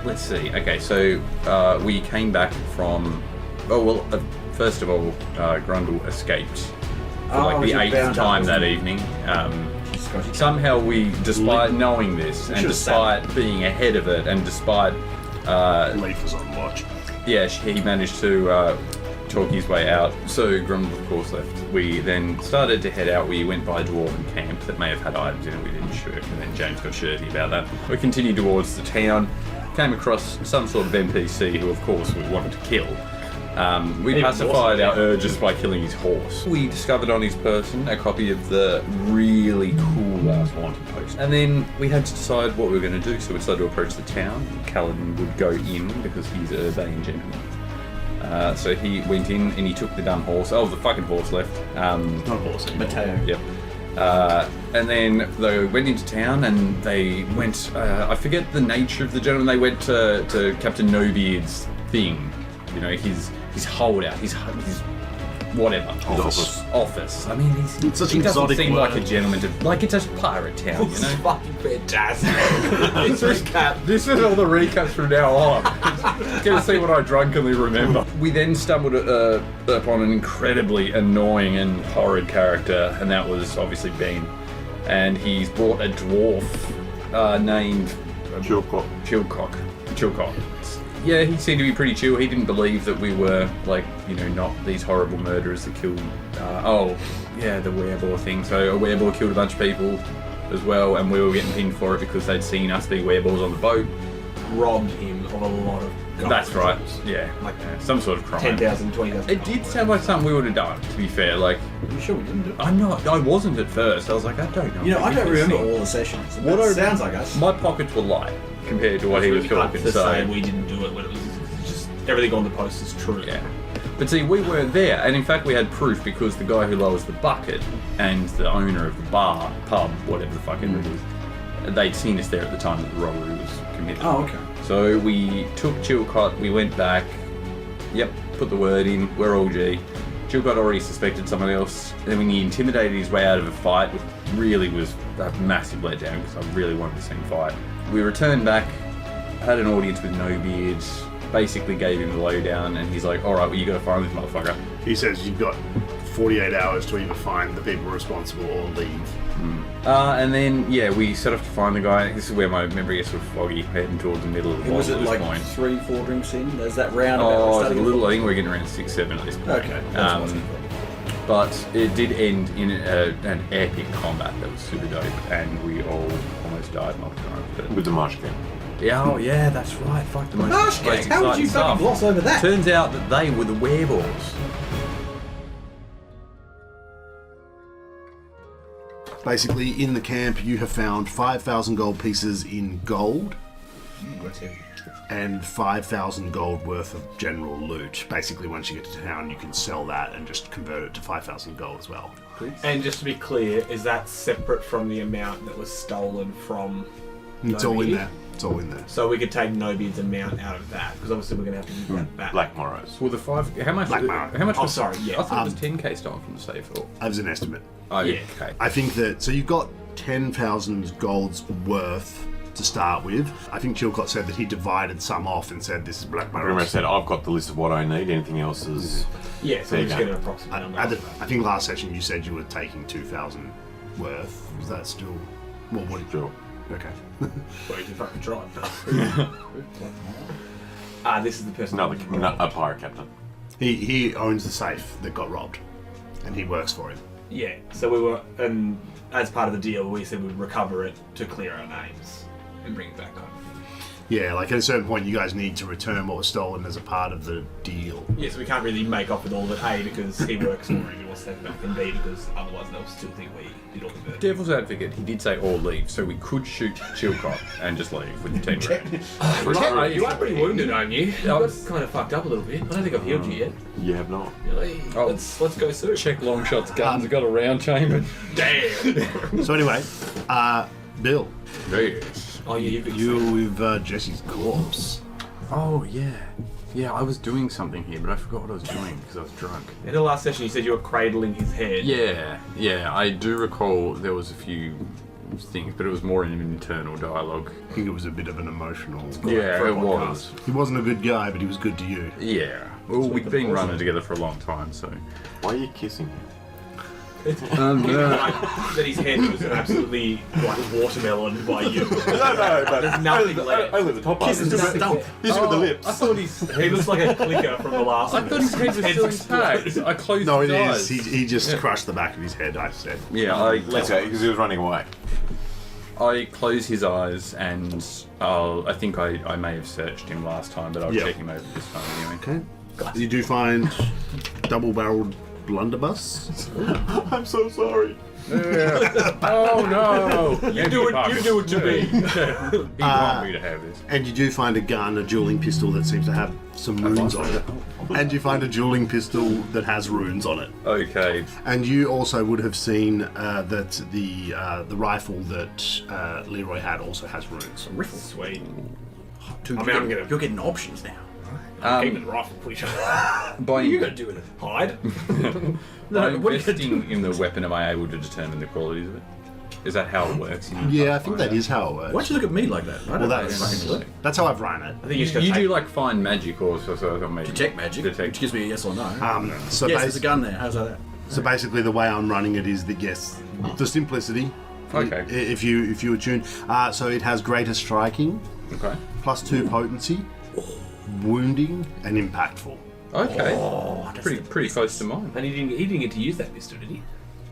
let's see. Okay, so we came back from... first of all, Grundle escaped for like the 8th time that evening. Somehow we, despite knowing this, and despite being ahead of it, and despite... Leaf was on watch. Yeah, he managed to talk his way out. So Grundle, of course, left. We then started to head out. We went by a dwarven camp that may have had items in it we didn't shoot, and then James got shirty about that. We continued towards the town, came across some sort of NPC who, of course, we wanted to kill. We pacified our urges by killing his horse. We discovered on his person a copy of the really cool last wanted post. And then we had to decide what we were going to do, so we decided to approach the town. Kaladin would go in because he's a Urbane gentleman. So he went in and he took the dumb horse. Oh, the fucking horse left. Not a horse anymore. Mateo. Yep. And then they went into town and they went, I forget the nature of the gentleman, they went to Captain No-Beard's thing. You know, his holdout, his whatever. Office. I mean, he doesn't seem like a gentleman to... Like, it's a pirate town, you know? It's fucking fantastic. This is all the recaps from now on. Gonna see what I drunkenly remember. We then stumbled upon an incredibly annoying and horrid character, and that was obviously Bean. And he's brought a dwarf named... Chilcock. Yeah, he seemed to be pretty chill. He didn't believe that we were, like, you know, not these horrible murderers that killed... the werebore thing. So a werebore killed a bunch of people as well, and we were getting pinned for it because they'd seen us be werebores on the boat. Robbed him of a lot of gold. That's right, yeah. Like some sort of crime. 10,000, 20,000. It did sound like something we would have done, to be fair. Like, Are you sure we didn't do it? I wasn't at first. I was like, I don't know. You know, I don't remember all the sessions. Sounds like us. My pockets were light compared to what he was talking. To say we didn't do it when it was just everything on the post is true. Yeah. But see, we weren't there, and in fact we had proof because the guy who lowers the bucket and the owner of the pub, whatever the fuck it is, they'd seen us there at the time that the robbery was committed. Oh, okay. So we took Chilcott, we went back, put the word in, we're all G. Chilcott already suspected someone else, and when he intimidated his way out of a fight, which really was a massive letdown because I really wanted to see him fight. We returned back, had an audience with No-Beard, basically gave him the lowdown, and he's like, alright, well you gotta find this motherfucker. He says you've got 48 hours to either find the people responsible or leave. And then, we set off to find the guy. This is where my memory gets sort of foggy, heading towards the middle of the bottle Was it at this like point. 3-4 drinks in? There's that round I think we're getting around 6-7 at this point. Okay. But it did end in an epic combat that was super dope, and we all almost died multiple times. With the marsh king. Yeah, that's right. Fuck the Marsh gang. How would you fucking gloss over that? Turns out that they were the werebores. Basically, in the camp, you have found 5,000 gold pieces in gold and 5,000 gold worth of general loot. Basically, once you get to town, you can sell that and just convert it to 5,000 gold as well. And just to be clear, is that separate from the amount that was stolen from It's all in there. It's all in there. So we could take No-Beard's amount out of that, because obviously we're going to have to give that back. Black Morrows. Well, the 5... How much... How much? Oh, sorry, yeah. I thought it was 10k stolen from the safe. Or... That was an estimate. Oh, Yeah. Okay. I think that... So you've got 10,000 gold's worth to start with. I think Chilcott said that he divided some off and said this is Black I remember I Morrows. said, I've got the list of what I need. Anything else is... Yeah, so we just get an approximate number. I think last session you said you were taking 2,000 worth. Was that still... Well, what did you... Okay. Well, you can fucking try it. This is the person... a pirate captain. He owns the safe that got robbed. And he works for him. Yeah, so we were... And as part of the deal, we said we'd recover it to clear our names and bring it back home. Yeah, like at a certain point you guys need to return what was stolen as a part of the deal. Yeah, so we can't really make off with all of it, A, because he works for him, he wants to take it back, and B, because otherwise they'll still think we did all the murder. Devil's advocate, he did say all leave, so we could shoot Chilcott and just leave with the 10 grand. You are pretty wounded, aren't you? You got kind of fucked up a little bit. I don't think I've healed you yet. You have not. Really? Let's go soon. Check Longshot's guns, got a round chamber. Damn! So anyway, Bill, Yes. Oh, yeah, you with Jesse's corpse. Oh, yeah. Yeah, I was doing something here, but I forgot what I was doing because I was drunk. In the last session, you said you were cradling his head. Yeah, I do recall there was a few things, but it was more an internal dialogue. I think it was a bit of an emotional. Yeah, for a it podcast. was. He wasn't a good guy, but he was good to you. Yeah. Well, we've been running together for a long time, so. Why are you kissing him? That his head was absolutely like watermelon by you. No, but There's nothing left. only the top part. Kisses He's nothing with left. the lips. I thought his He head looks like a clicker from the last I one. thought his head was still exploded. intact. I closed No, his it eyes. is. He just crushed the back of his head, I said. Yeah, Okay, because he was running away. I closed his eyes, and I think I may have searched him last time, but I'll Yeah. check him over this time anyway. Okay. You do find double-barreled blunderbuss. I'm so sorry. Oh no! You do it to me. He want me to have this. And you do find a gun, a dueling pistol that seems to have some runes on it. And you find a dueling pistol that has runes on it. Okay. And you also would have seen that the rifle that Leroy had also has runes. Riffle. Sweet. Dude, I mean, I'm gonna- you're getting options now. Keep the rifle, pretty sure. By You got to do with it. Hide. by what are you gonna investing in the weapon, am I able to determine the qualities of it? Is that how it works? Yeah, I think that is how it works. Why'd you look at me like that? I Well, don't fucking do it. that's how I've ran it. I think you You just gotta do take- like find magic or so maybe Detect magic, which Detect. gives me a yes or no. So, yes, there's a gun there. How's that? so basically, the way I'm running it is that yes, the simplicity. Okay. If you attune, so it has greater striking, Okay. +2 potency, wounding, and impactful. Okay. Oh, that's Pretty close to mine. And he didn't get to use that pistol, did he?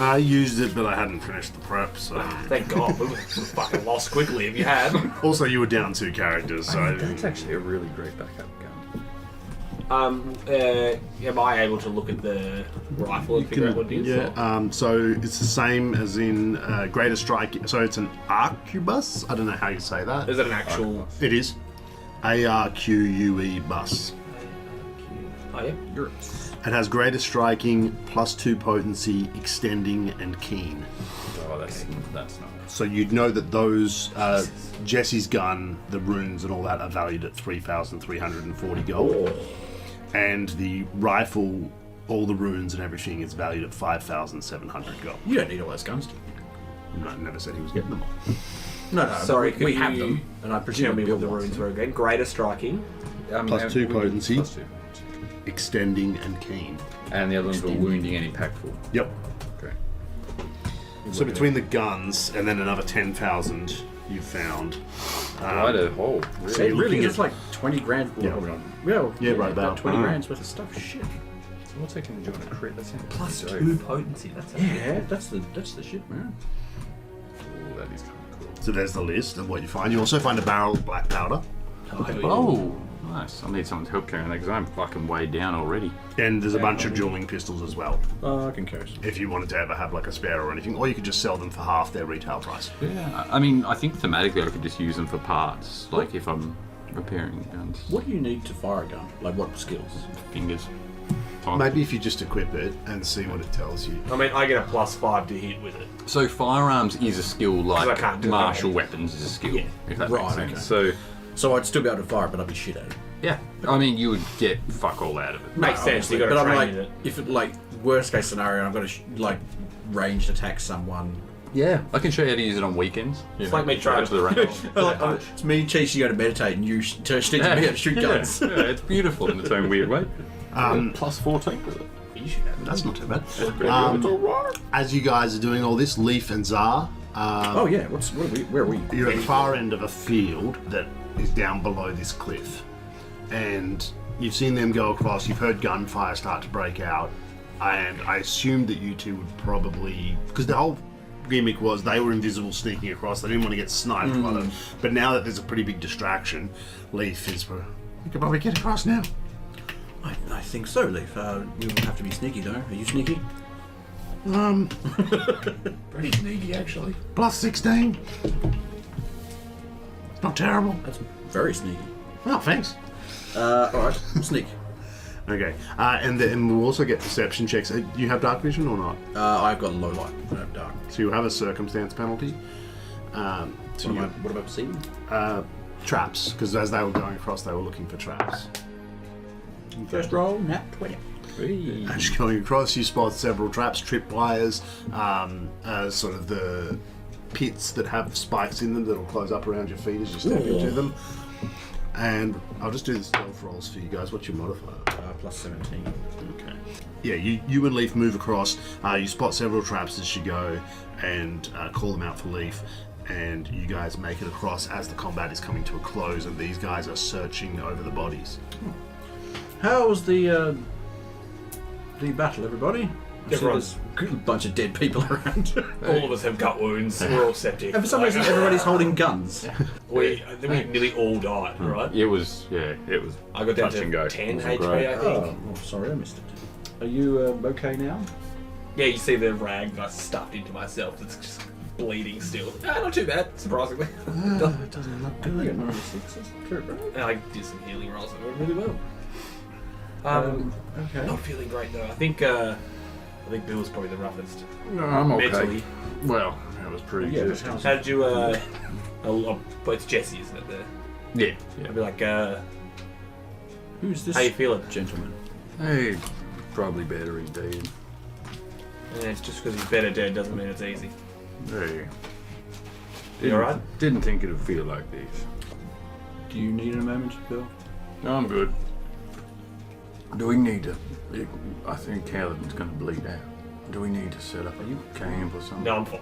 I used it, but I hadn't finished the prep. So Thank God. We would have fucking lost quickly if you had. also, you were down 2 characters, so That's actually a really great backup gun. Am I able to look at the rifle and figure out what it is? yeah. or- So it's the same as in greater strike. So it's an arquebus. I don't know how you say that. Is it an actual? It is ARQUE bus. Oh yeah. It has greater striking, +2 potency, extending, and keen. Oh, that's nice. So you'd know that those Jesse's gun, the runes and all that are valued at 3,340 gold, and the rifle, all the runes and everything is valued at 5,700 gold. You don't need all those guns. No, I never said he was getting them all. No, Sorry, but we can have you them, and I Tell presume me we'll what the build runes ones. were again. Greater striking. +2 potency. +2. Extending and keen. And the other ones were wounding and impactful. Yep. Okay. So between the guns and then another 10,000 you found. Quite a hole. Really. So It you're really looking is at- like 20 grand. Yeah. Yeah, right about. 20 grand's worth of stuff. Shit. So what's that going to do on a crit? That sounds +2 potency. That's Yeah, that's the shit, man. Oh, that is kind of cool. So there's the list of what you find. You also find a barrel of black powder. Oh, nice. I need someone to help carrying that because I'm fucking way down already. And there's a bunch of dueling pistols as well. I can carry some. If you wanted to ever have like a spare or anything, or you could just sell them for half their retail price. Yeah. I mean, I think thematically I could just use them for parts, like if I'm repairing guns. What do you need to fire a gun? Like what skills? Fingers. Maybe if you just equip it and see what it tells you. I mean, I get a +5 to hit with it. So firearms is a skill I like can't do martial that. weapons is a skill, Yeah. if that Right, makes sense. okay. So, So I'd still be able to fire it, but I'd be shit at it. yeah. I mean, you would get fuck all out of it. Makes sense. You got But to I'm train like, in it. if it like worst case scenario, I've got to like ranged attack someone. Yeah. I can show you how to use it on weekends. It's like me trying to the range. It's me and Cheech, you go to meditate and you teach me how to shoot guns. Yeah, it's beautiful in its own weird way. +14 with it. You should have That's not too bad. It's alright. As you guys are doing all this, Leaf and Zar, Oh yeah, where are we? you're at the far end of a field that is down below this cliff. And you've seen them go across, you've heard gunfire start to break out, and I assumed that you two would probably... Because the whole gimmick was they were invisible sneaking across, they didn't want to get sniped by them. But now that there's a pretty big distraction, Leaf is... We could probably get across now. I think so, Leaf. You have to be sneaky though. Are you sneaky? pretty sneaky, actually. +16. It's not terrible. That's very sneaky. Oh, thanks. Alright, sneak. Okay, and then we'll also get perception checks. Do you have dark vision or not? I've got low light. I don't have dark. So you have a circumstance penalty. So What about perceiving? traps, because as they were going across, they were looking for traps. First roll, nat 20. As you're going across, you spot several traps, tripwires, sort of the pits that have spikes in them that'll close up around your feet as you step into them. And I'll just do the stealth rolls for you guys. What's your modifier? Plus 17. Okay. Yeah, you and Leaf move across. You spot several traps as you go and call them out for Leaf. And you guys make it across as the combat is coming to a close, and these guys are searching over the bodies. How was the battle, everybody? Everyone's- There's a bunch of dead people around. All of us have gut wounds. We're all septic. And for some reason, everybody's holding guns. we nearly all died, right? It was I got down touch and to go. 10 Wasn't HP, great. I Oh, think. sorry, I missed it. Are you okay now? Yeah, you see the rag that I stuffed into myself that's just bleeding still. Not too bad, surprisingly. It doesn't look good. I got 96. That's not true, bro. And I did some healing rolls that went really well. Okay. Not feeling great though. I think Bill's probably the roughest. No, I'm okay. Mentally. Well, that was pretty Yeah, good. but how's How did you but it's Jesse, isn't it? Yeah. I'd be like, Who's this how you feeling? gentleman? Hey, probably better he's dead. And it's just because he's better dead doesn't mean it's easy. Hey. You alright? Didn't think it'd feel like this. Do you need a moment, Bill? No, I'm good. Do we need to... I think Caliban's going to bleed out. Do we need to set up a camp or something? No, I'm fine.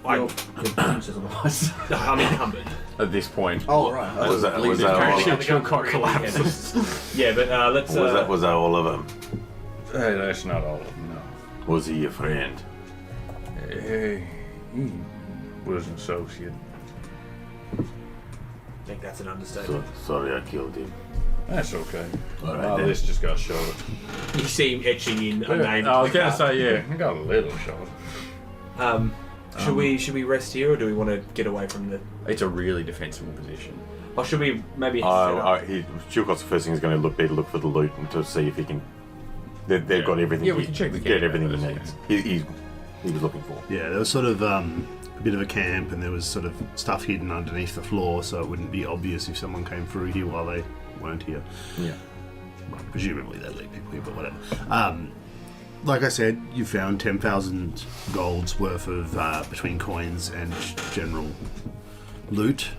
Oh. Your brain says otherwise. I'm encumbered. At this point... Oh, right. Was that all? quite collapses. Yeah, but let's. Was that all of them? Hey, that's not all of them, no. Was he your friend? Hey, he was an associate. I think that's an understatement. Sorry I killed him. That's okay. All right, then. This just got short. You see him etching in a name. I was going to say, yeah, I got a little short. Should we rest here, or do we want to get away from the? It's a really defensible position. Or should we maybe? set up? Chilcott's the first thing he's going to look for the loot and to see if he can. They've got everything. Yeah, we can check the Get camp everything out, he that's needs. He was looking for. Yeah, there was sort of a bit of a camp, and there was sort of stuff hidden underneath the floor, so it wouldn't be obvious if someone came through here while they weren't here. Yeah. Well, presumably they'd leave people here, but whatever. Like I said, you found 10,000 gold's worth of between coins and general loot.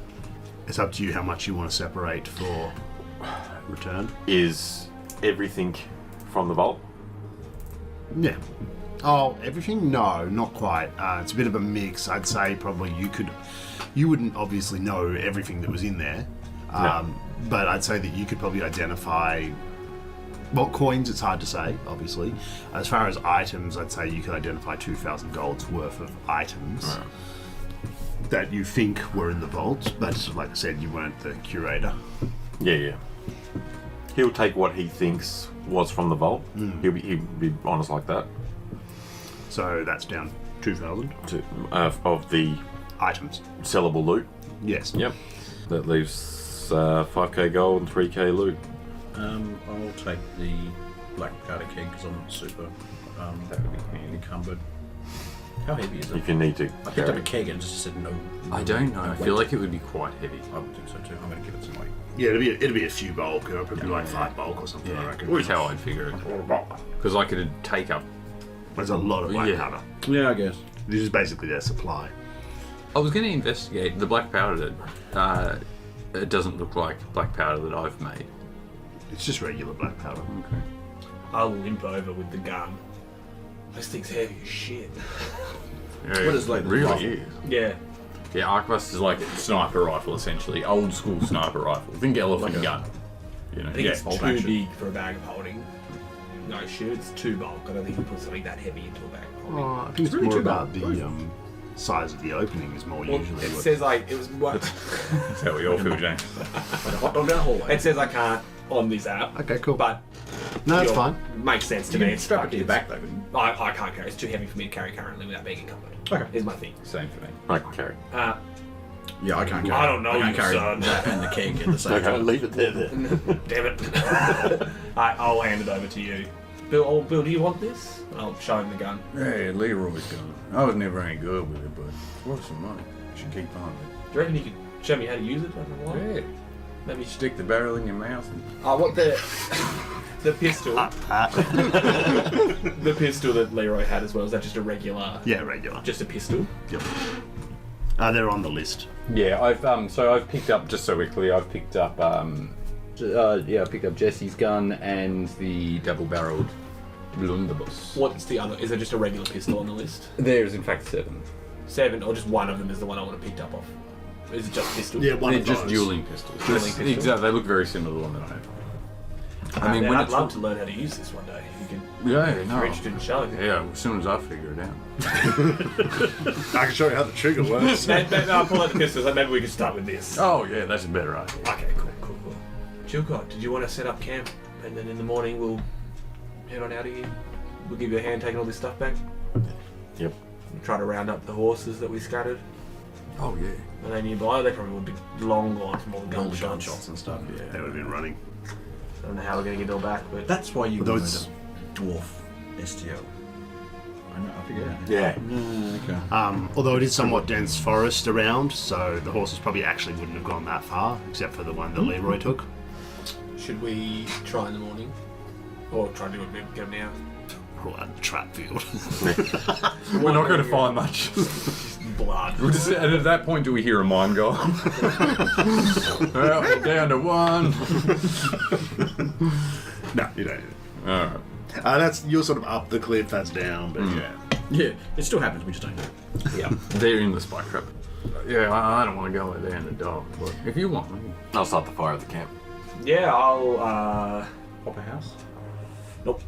It's up to you how much you want to separate for return. Is everything from the vault? Yeah. Oh, everything? No, not quite. It's a bit of a mix. I'd say probably you wouldn't obviously know everything that was in there. No. But I'd say that you could probably identify, well, coins, it's hard to say, obviously. As far as items, I'd say you could identify 2,000 gold's worth of items that you think were in the vault. But like I said, you weren't the curator. Yeah. He'll take what he thinks was from the vault. He'll be honest like that. So that's down 2,000 Of the items. sellable loot. Yes. Yep. That leaves 5k gold and 3k loot. I'll take the black powder keg because I'm not super That would be handy. encumbered. How heavy is it? If you need to. I picked up a keg and just said no. I don't know. I Wait. feel like it would be quite heavy. I would think so too. I'm going to give it some weight. Yeah, it'll be a few bulk. It'll probably be like 5 bulk or something, I reckon. Which how I'd figure it. Because I could take up... There's a lot of black Yeah. powder. Yeah, I guess. This is basically their supply. I was going to investigate the black powder that... it doesn't look like black powder that I've made. It's just regular black powder. Okay. I'll limp over with the gun. This thing's heavy as shit. Yeah, What is like it the really rifle? is. Yeah. Yeah, Arquebus is like a sniper rifle, essentially. Old school sniper rifle. Think elephant Like a- gun. You know, I think yeah, it's bolt too action. big for a bag of holding. No shit, it's too bulk. I don't think you put something that heavy into a bag of holding. I think it's really more too about bad. the size of the opening is more Well, usually it what... says like it was what That's how we all feel, James. Like a hot dog down the hallway. it says I can't on this app. Okay, cool. But No, it's your- fine. Makes sense to You me. can strap it to your back though. I can't carry. It's too heavy for me to carry currently without being encumbered. Okay. Is my thing. Same for me. I can carry. Yeah, I can't carry. I don't know, I can't you carry son. that and the keg at the same Okay, time. leave it there then. Damn it. I'll hand it over to you. Bill, Bill, do you want this? I'll show him the gun. Hey, Leroy's gun. I was never any good with it, but it's worth some money. You should keep on Do you reckon you could show me how to use it? I don't know why. it. Maybe stick the barrel in your mouth. What the pistol? The pistol that Leroy had as well. Is that just a regular? Yeah, regular. Just a pistol. Yep. They're on the list. Yeah, I've picked up, just so we're clear, I picked up Jesse's gun and the double-barreled blunderbuss. What's the other? Is there just a regular pistol on the list? There's in fact 7. 7, or just one of them is the one I want to pick up off? Is it just pistol? Yeah, one They're of just those. dueling pistols. Dueling pistols? Exactly, they look very similar to the one that I have. I mean, Man, when I'd it's love to learn how to use this one day. If you can, yeah, if no, you're interested in showing me. yeah, as soon as I figure it out. I can show you how the trigger works. I'll pull out the pistols. Maybe we can start with this. Oh yeah, that's a better idea. Okay, cool. Chilcott, did you want to set up camp? And then in the morning we'll head on out of here. We'll give you a hand taking all this stuff back. Yep. We'll try to round up the horses that we scattered. Oh yeah. And they nearby, they probably would be long gone from all the All the gunshots. gunshots and stuff. Yeah. They would have been running. I don't know how we're going to get it all back, but That's why you Although wanted it's- a dwarf STO. I know. I figured it out. Yeah. Okay. Although it is somewhat dense forest around, so the horses probably actually wouldn't have gone that far, except for the one that Leroy took. should we try in the morning? Or try to do it, get them now? Right in the trap field. We're not going to find much. Just blood. And at that point, do we hear a mine go? Well, we're down to 1. No, you don't. Alright. That's you're sort of up the cliff, that's down, but yeah. Yeah, it still happens. We just don't know. Yeah, they're in the spike trap. Yeah, I don't want to go there in the dark, but if you want, I'll start the fire at the camp. Yeah, I'll, Pop a house. nope.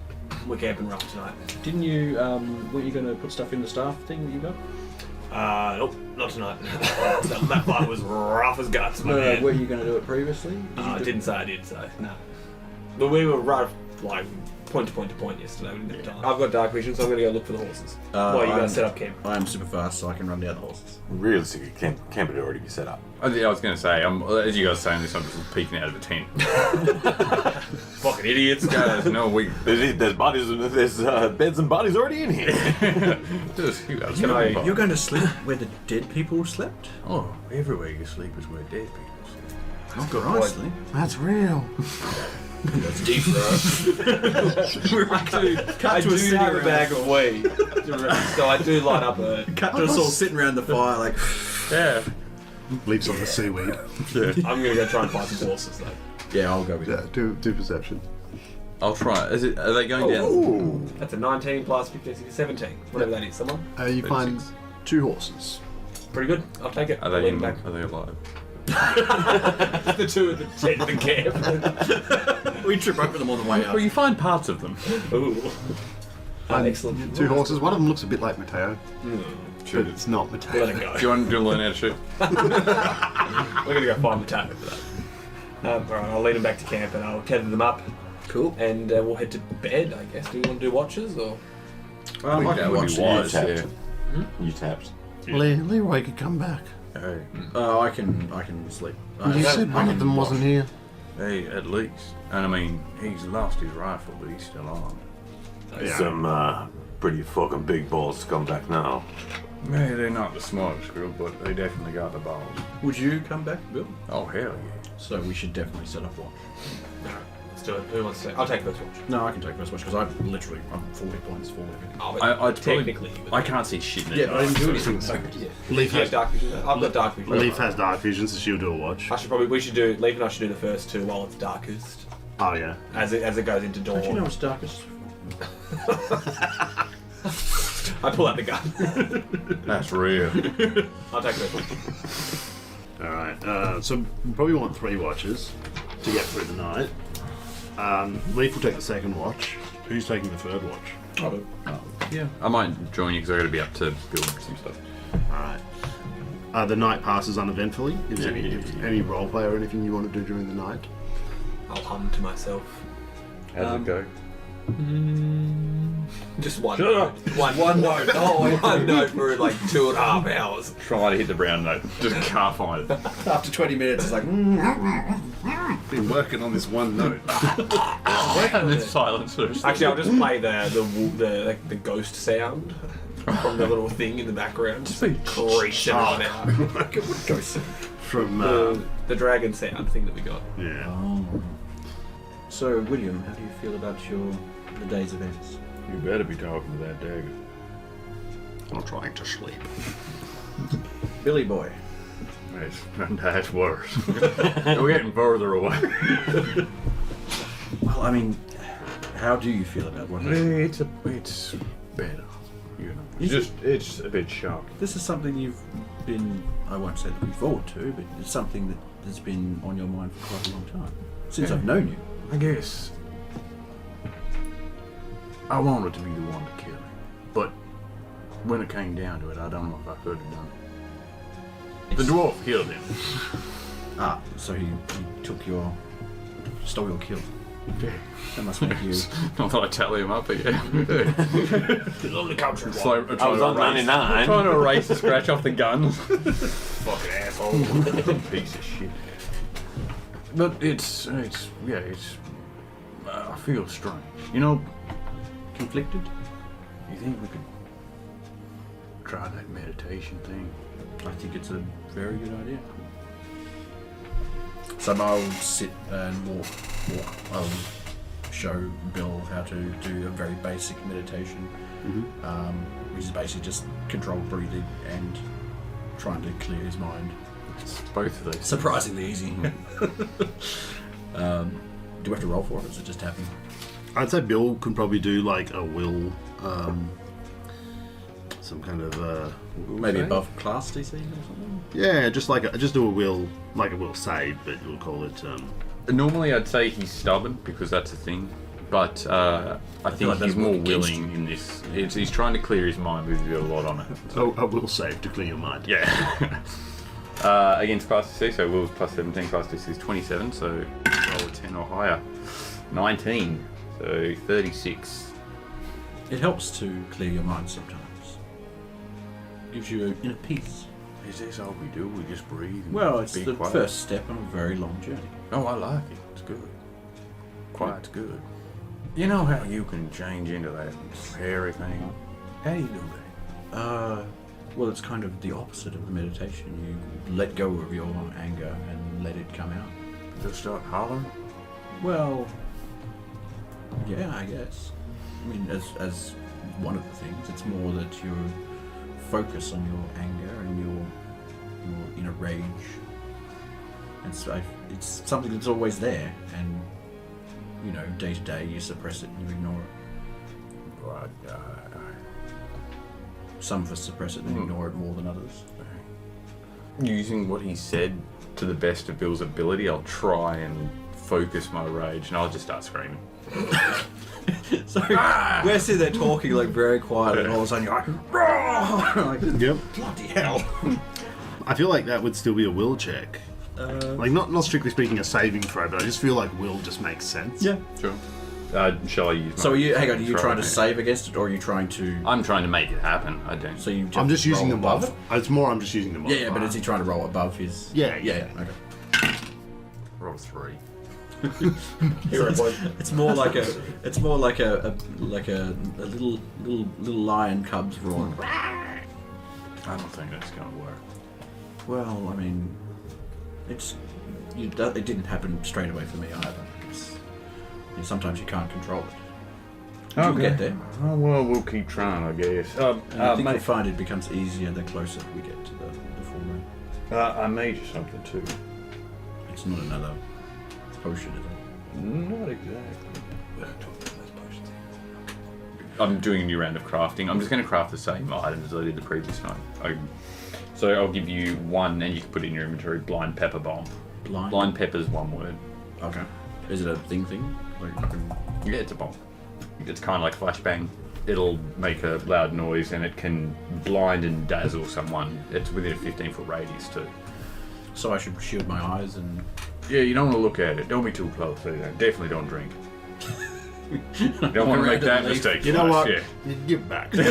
We're camping rough tonight. Didn't you? Weren't you going to put stuff in the staff thing that you got? Nope, not tonight. that fight was rough as guts, my man. Were you going to do it previously? I didn't say I did, so. No. But we were right, like, point to point yesterday. We didn't have time. I've got dark vision, so I'm going to go look for the horses. While you guys set up camp. I'm super fast, so I can run down the horses. Realistically, camp would already be set up. I was going to say, as you guys are saying this, I'm just peeking out of a tent. Fucking idiots. Guys, no, we There's bodies, there's beds and bodies already in here. just Can I- You're going to sleep where the dead people slept? Oh, everywhere you sleep is where dead people sleep. Not good, I sleep. That's real. That's deep, bro. I do have a bag of weed, so I do light up a. Cut to us all sitting around the fire, like. Yeah. Leaves on the seaweed. I'm gonna go try and find some horses though. Yeah, I'll go with Yeah, do perception. I'll try. Are they going down? Ooh. That's a 19 plus 15, 16, 17, whatever that is. Someone. You find 36. 2 horses. Pretty good. I'll take it. Are I'll they lead them back. Are they alive? The two at the tent of the camp. We trip over them on the way Well, up. you find parts of them. Ooh. Excellent. 2 horses. One of them looks a bit like Mateo, Sure. but it's not Mateo. Let it go. Do you want to learn how to shoot? We're gonna go find the target for that. Alright, I'll lead them back to camp and I'll tether them up Cool. and we'll head to bed, I guess. Do you want to do watches or? I that can would watch be it. wise. tapped. Yeah. You tapped. Leroy could come back. Hey, I can sleep. You said one of them wasn't here. hey, at least. And I mean, he's lost his rifle, but he's still on. Yeah. Some pretty fucking big balls to come back now. Maybe they're not the smartest group, but they definitely got the balls. Would you come back, Bill? Oh, hell yeah. So we should definitely set up one. Alright, let's do it. Who wants to take? I'll take first watch. No, I can take first watch because I'm 40 points, 40. Oh, but I'd technically. probably, I can't see shit in it. Yeah, but I didn't do anything. So. Yeah. Leaf You have has, dark vision. I've got dark vision. Leaf has dark vision, so she'll do a watch. We should do. Leaf and I should do the first 2 while it's darkest, Oh, yeah. as it goes into dawn. Don't you know it's darkest? I pull out the gun. That's real. I'll take first watch. Alright, so we probably want 3 watches to get through the night. Leaf will take the 2nd watch. Who's taking the 3rd watch? Yeah. I might join you because I got to be up to build some stuff. Alright. The night passes uneventfully. Is there any roleplay or anything you want to do during the night? I'll hum to myself. How's it go? Just one. Shut up. One note. Oh, one note for like 2.5 hours. Try to hit the brown note. Just can't find it. After 20 minutes, it's like. Been working on this one note. And then silence. Actually, I'll just play the ghost sound. from the little thing in the background. Just Say creeps everyone out. Like it would go so. From The dragon sound thing that we got. yeah. Oh. So, William, how do you feel about the day's events? You better be talking to that dagger. I'm trying to sleep. Billy boy. That's worse. We're getting further away. Well, I mean, how do you feel about what happened? It's better. You know, it's a bit shocking. This is something you've been, I won't say looking forward to, but it's something that's been on your mind for quite a long time. Since I've known you. I guess I wanted to be the one to kill him, but when it came down to it, I don't know if I could have done it. The dwarf killed him. Ah, so he stole your kill. That must make you... Not that I tally him up, but yeah. On the country. I was on 99. Trying to erase the scratch off the gun. Fucking asshole. Piece of shit. But it's I feel strange. You know, conflicted? you think we could try that meditation thing? I think it's a very good idea. So I'll sit and walk. I'll show Bill how to do a very basic meditation, which is basically just controlled breathing and trying to clear his mind. It's both of those. Surprisingly easy. Do we have to roll for it, or does it just happen? I'd say Bill can probably do like a will, some kind of Maybe above class DC or something? yeah, just do a will, like a will save, but we'll call it. Normally, I'd say he's stubborn because that's a thing, but I think like that's he's more working against willing in this. He's trying to clear his mind. We've got a lot on it. Oh, a will save to clear your mind. Yeah. Against class DC, so Will's plus 17, class DC is 27, so roll a 10 or higher. 19, so 36. It helps to clear your mind sometimes. Gives you inner peace. Is this all we do? We just breathe? And Well, it's be the quiet? first step on a very long journey. Oh, I like it. It's good. Quiet's good. You know how you can change into that hairy thing? How do you do that? Well, it's kind of the opposite of the meditation. You let go of your anger and let it come out. Just start hollering? Well, yeah, I guess. I mean, as one of the things, it's more that you focus on your anger and your inner rage. And so it's something that's always there, and you know, day to day you suppress it and you ignore it. Right. Some of us suppress it and ignore it more than others. Using what he said to the best of Bill's ability, I'll try and focus my rage, and I'll just start screaming. So we're sitting there talking like very quiet, and all of a sudden you're like, "Roar!" Like, Yep. bloody hell. I feel like that would still be a will check. Like not strictly speaking a saving throw, but I just feel like will just makes sense. Yeah. Sure. Shall I use my... So hang on, are you try trying to it? save against it, or are you trying to... I'm trying to make it happen. I don't... So you I'm just using roll them above. It's more I'm just using them Yeah, above. yeah, but is he trying to roll above his... Yeah. Okay. Roll 3. It's more like a little lion cubs roaring. I don't think that's going to work. Well, I mean, it didn't happen straight away for me either. Sometimes you can't control it. You'll get there. Oh, well, we'll keep trying, I guess. And I think you'll find it becomes easier the closer we get to the full moon. I made you something too. It's not another potion, is it? Not exactly. I'm doing a new round of crafting. I'm just going to craft the same items as I did the previous night. So I'll give you one, and you can put it in your inventory. Blind pepper bomb. Blind pepper's one word. Okay. Is it a thing? Like you can... Yeah, it's a bomb. It's kind of like flashbang. It'll make a loud noise, and it can blind and dazzle someone. It's within a 15-foot radius too. So I should shield my eyes and... Yeah, you don't want to look at it. Don't be too close. Definitely don't drink. You don't want to make that mistake. You know what? Yeah. You give it back. You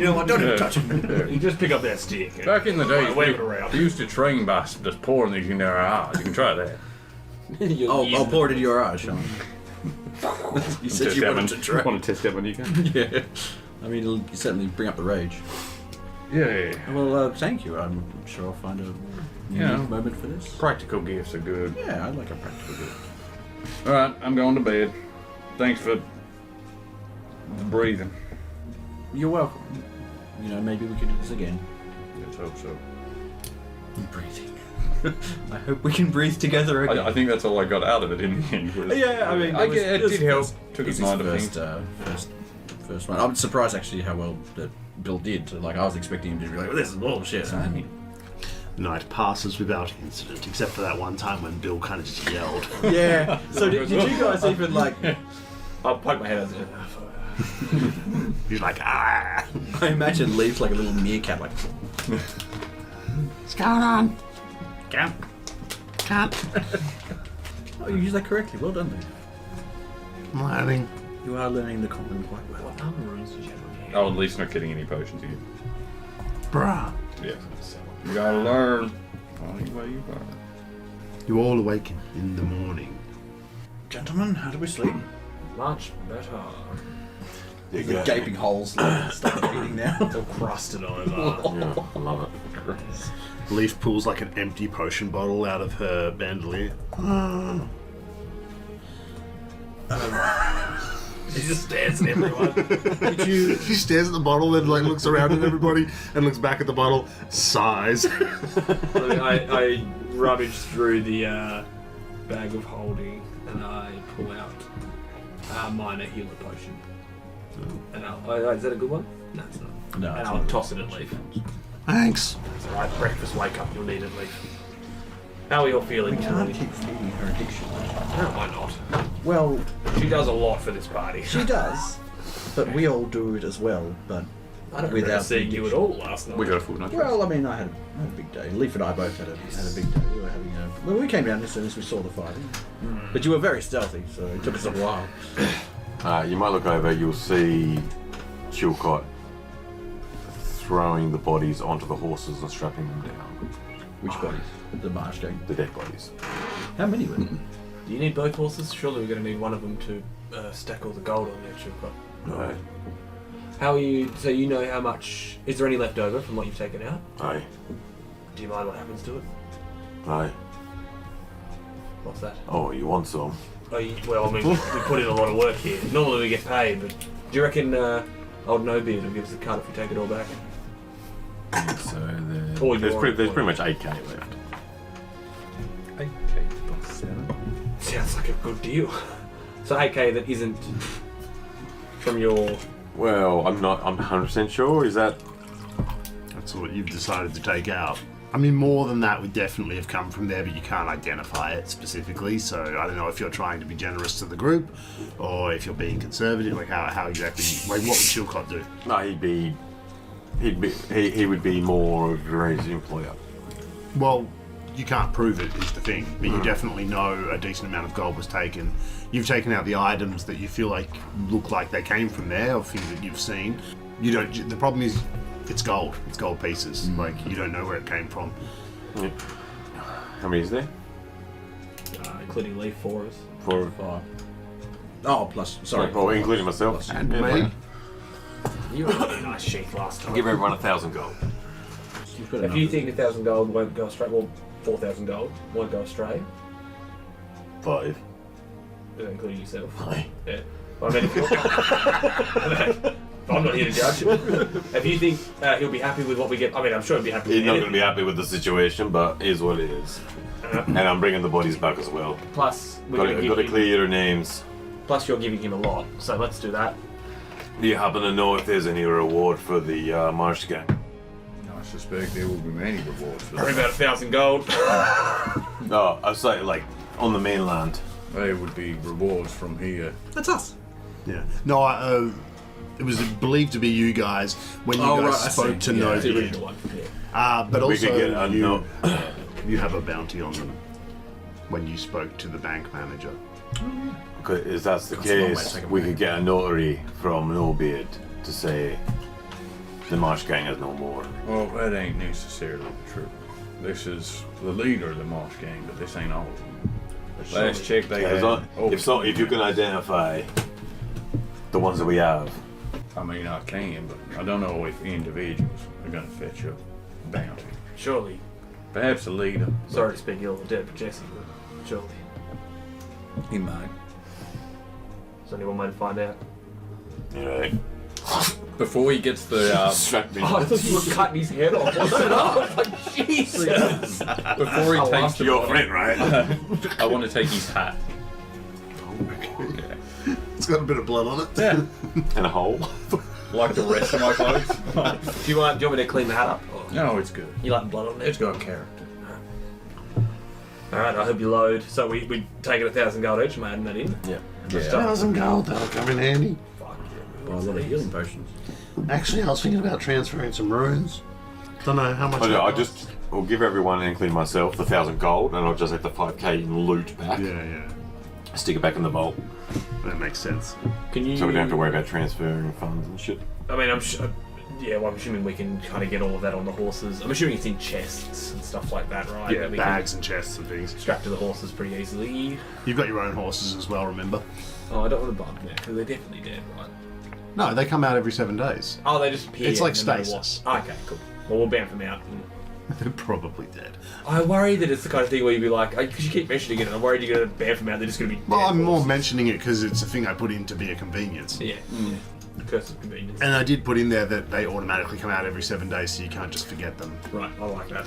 know what? Don't even touch it. You just pick up that stick. Back in the day, wave it around. they used to train by just pouring these in their eyes. You can try that. I'll pour it into your eyes, Sean. You said you wanted to try. Want to test that when you can? Yeah. I mean, it'll certainly bring up the rage. Yeah. Well, thank you. I'm sure I'll find a unique moment for this. Practical gifts are good. Yeah, I'd like a practical gift. All right, I'm going to bed. Thanks for the breathing. You're welcome. You know, maybe we can do this again. Let's hope so. Breathing. I hope we can breathe together again. I think that's all I got out of it in the end. Was, Yeah, I mean, it did help. Took his It's mind off first, things. first one. I'm surprised actually how well that Bill did. Like, I was expecting him to be like, well, this is bullshit. Night passes without incident, except for that one time when Bill kind of just yelled. Yeah. So did you guys even like? I'll poke my head out. He's like, ah! I imagine Leaf's like a little meerkat, like. What's going on? Can't. Oh, you used that correctly. Well done, Leaf. I'm learning. You are learning the common quite well. What other runes did you have on your hand? Oh, at least not getting any potions here. Bruh. Yeah. You gotta learn. Only way you learn. You all awaken in the morning. Gentlemen, how do we sleep? Much better. You The go. gaping holes start eating now. It's all crusted over. Yeah, I love it. Leaf pulls like an empty potion bottle out of her bandolier. He just stares at everyone. She stares at the bottle and like looks around at everybody and looks back at the bottle, sighs. I rummage through the bag of holding and I pull out a minor healer potion. And is that a good one? No, it's not. No, and it's I'll not. toss it at Leaf. Thanks. It's alright, breakfast, wake up, you'll need it, Leaf. How are you all feeling? We can't keep feeding her addiction. No, why not? Well, She does a lot for this party. she does, but we all do it as well. But I don't without remember seeing you at all last night. We got a full night. well, I mean, I had a big day. Leaf and I both had a big day. We were having well, we came down as soon as we saw the fighting, but you were very stealthy, so it took us a while. You might look over, you'll see Chilcott throwing the bodies onto the horses and strapping them down. Which bodies? The marsh gang. The dead bodies. How many were there? Do you need both horses? Surely we're going to need one of them to stack all the gold on there, Chilcott. Aye. How are you? So you know how much? Is there any left over from what you've taken out? Aye. Do you mind what happens to it? Aye. What's that? Oh, you want some? Well, I mean, we put in a lot of work here. Normally we get paid, but do you reckon old No Beard will give us a cut if we take it all back? So Or There's your pretty employee? much 8k left. 8k plus 7. Sounds like a good deal. So 8k that isn't from your... Well, I'm 100% sure. Is that... That's what you've decided to take out. I mean, more than that would definitely have come from there, but you can't identify it specifically. So I don't know if you're trying to be generous to the group, or if you're being conservative. Like how exactly? Like what would Chilcott do? No, he would be more of Ray's employer. Well, you can't prove it is the thing, but you definitely know a decent amount of gold was taken. You've taken out the items that you feel like look like they came from there, or things that you've seen. You don't. The problem is, it's gold. It's gold pieces. Like you don't know where it came from. Yeah. How many is there? including Leaf 4s. 4. 5. Oh, plus. Sorry. Oh, including myself. And Yeah, me. You had a really nice sheath last time. Give everyone 1,000 gold. You've got If enough. you think 1,000 gold won't go astray, well, 4,000 gold won't go astray, 5. including yourself. Aye. Yeah. Well, I mean, if you're... I'm not here to judge. If you think he'll be happy with what we get, I mean, I'm sure he'll be happy with He's not going to anything. be happy with the situation, but it is what it is. And I'm bringing the bodies back as well. Plus, we're Got going to to give him... clear your names. Plus, you're giving him a lot, so let's do that. Do you happen to know if there's any reward for the Marsh gang? I suspect there will be many rewards for Probably that. about 1,000 gold. No, I was saying like on the mainland. There would be rewards from here. That's us. Yeah. No, it was believed to be you guys when you Oh, guys right, I spoke see. to Yeah, No The Beard. original one. Yeah. But We also could get a you, you have a bounty on them when you spoke to the bank manager. Okay, if that's the That's a long way to case, take 'em we back. could get a notary from Nobeard to say the Marsh gang is no more. Well, that ain't necessarily the truth. This is the leader of the Moss gang, but this ain't all of them. Last check they had. If you can identify the ones that we have, I mean, I can, but I don't know if individuals are going to fetch a bounty. Surely. Perhaps a leader. Sorry to speak ill of the dead, but Jesse, but surely. He might. Is there any one way to find out? You know, Before he gets the strap me. Oh, I thought you were cutting his head off. I was like, Jesus. before he takes the Your body, friend, right? I want to take his hat. Okay. It's got a bit of blood on it. Yeah. And a hole. Like the rest of my clothes. Do you want me to clean the hat up? Or No, it's good. you like blood on it? It's got character. Alright, I hope you load. So we take it 1,000 gold each, am I adding that in? Yeah. Yeah. 1,000 gold, that'll come in handy. Fuck yeah. Well, a lot of healing potions. Actually, I was thinking about transferring some runes. Don't know how much. I'll give everyone, including myself, the 1,000 gold, and I'll just have the 5k in loot back. Yeah. Stick it back in the vault, That makes sense. Can you... so we don't have to worry about transferring funds and shit. I mean, I'm sure... Yeah, well, I'm assuming we can kind of get all of that on the horses. I'm assuming it's in chests and stuff like that, right? Yeah, That we bags and chests and things. can strap to the horses pretty easily. You've got your own horses as well, remember? Oh, I don't want to bump now, because they're definitely dead, right? No, they come out every 7 days. Oh, they just appear. It's like and then they stasis. walk. Okay, cool. Well, we'll bamf them out. They're probably dead. I worry that it's the kind of thing where you'd be like, because you keep mentioning it, and I'm worried you're going to bamf them out, they're just going to be Well, dead I'm more horses. mentioning it because it's a thing I put in to be a convenience. Yeah. Curse of convenience. And I did put in there that they automatically come out every 7 days, so you can't just forget them. Right, I like that.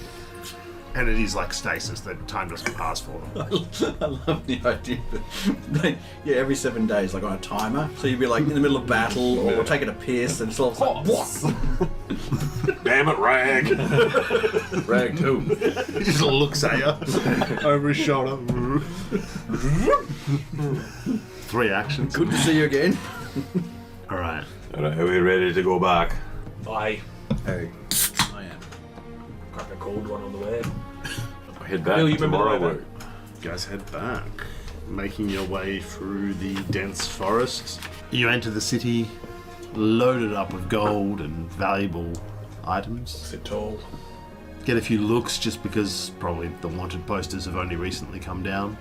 And it is like stasis, that time doesn't pass for them. I love the idea that every 7 days, like on a timer. So you'd be like in the middle of battle or taking a piss, and it's all like, what? Damn it, Rag! Rag too. He just looks at you over his shoulder. 3 actions. Good to see you again. Alright. Alright, are we ready to go back? I Hey. I am. crack a cold one on the way. Head back Bill, you remember tomorrow. the way work. You guys head back, making your way through the dense forests. You enter the city loaded up with gold and valuable items. Sit tall. Get a few looks just because probably the wanted posters have only recently come down.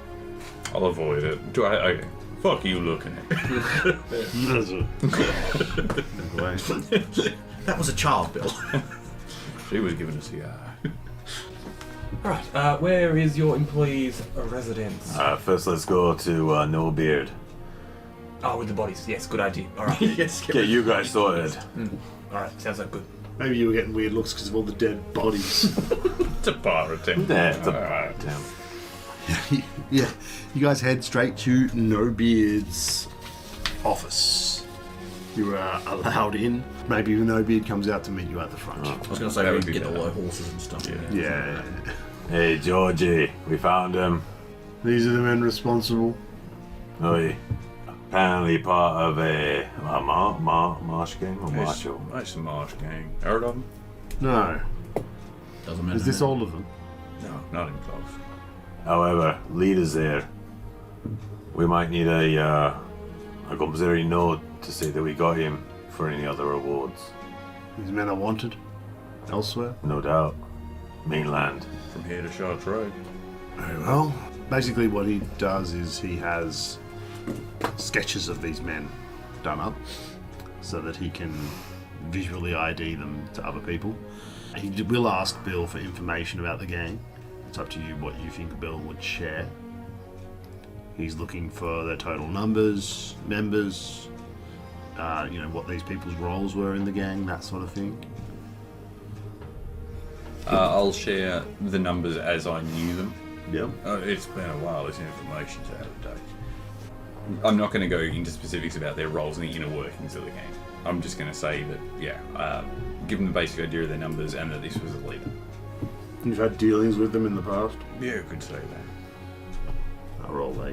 I'll avoid it. Do I? Okay. Fuck you looking at. That was a child, Bill. She was giving us the eye. Alright, where is your employee's residence? First, let's go to No Beard. Oh, with the bodies. Yes, good idea. Alright. Yes. Get you guys sorted. Alright, sounds like good. Maybe you were getting weird looks because of all the dead bodies. It's a pirate thing. Yeah, it's Alright. damn. Yeah, you guys head straight to No Beard's office. You are allowed in. Maybe No Beard comes out to meet you at the front. I was going to say That we would can be get all better. the horses and stuff. Yeah. Hey, Georgie, we found him. These are the men responsible. Oi. Apparently part of a marsh gang or marshal. It's a marsh gang. Heard of them? No. Doesn't matter. Is this all of them? No, not even close. However, leaders there. We might need a compulsory note to say that we got him for any other rewards. These men are wanted elsewhere. No doubt. Mainland. From here to Chartres. Very well. Basically, what he does is he has sketches of these men done up so that he can visually ID them to other people. He will ask Bill for information about the gang. It's up to you what you think Bill would share. He's looking for their total numbers, members, what these people's roles were in the gang, that sort of thing. I'll share the numbers as I knew them. Yeah. It's been a while. This information's out of date. I'm not going to go into specifics about their roles and the inner workings of the gang. I'm just going to say that, give them the basic idea of their numbers and that this was a leader. You've had dealings with them in the past? Yeah, you could say that. I'll roll a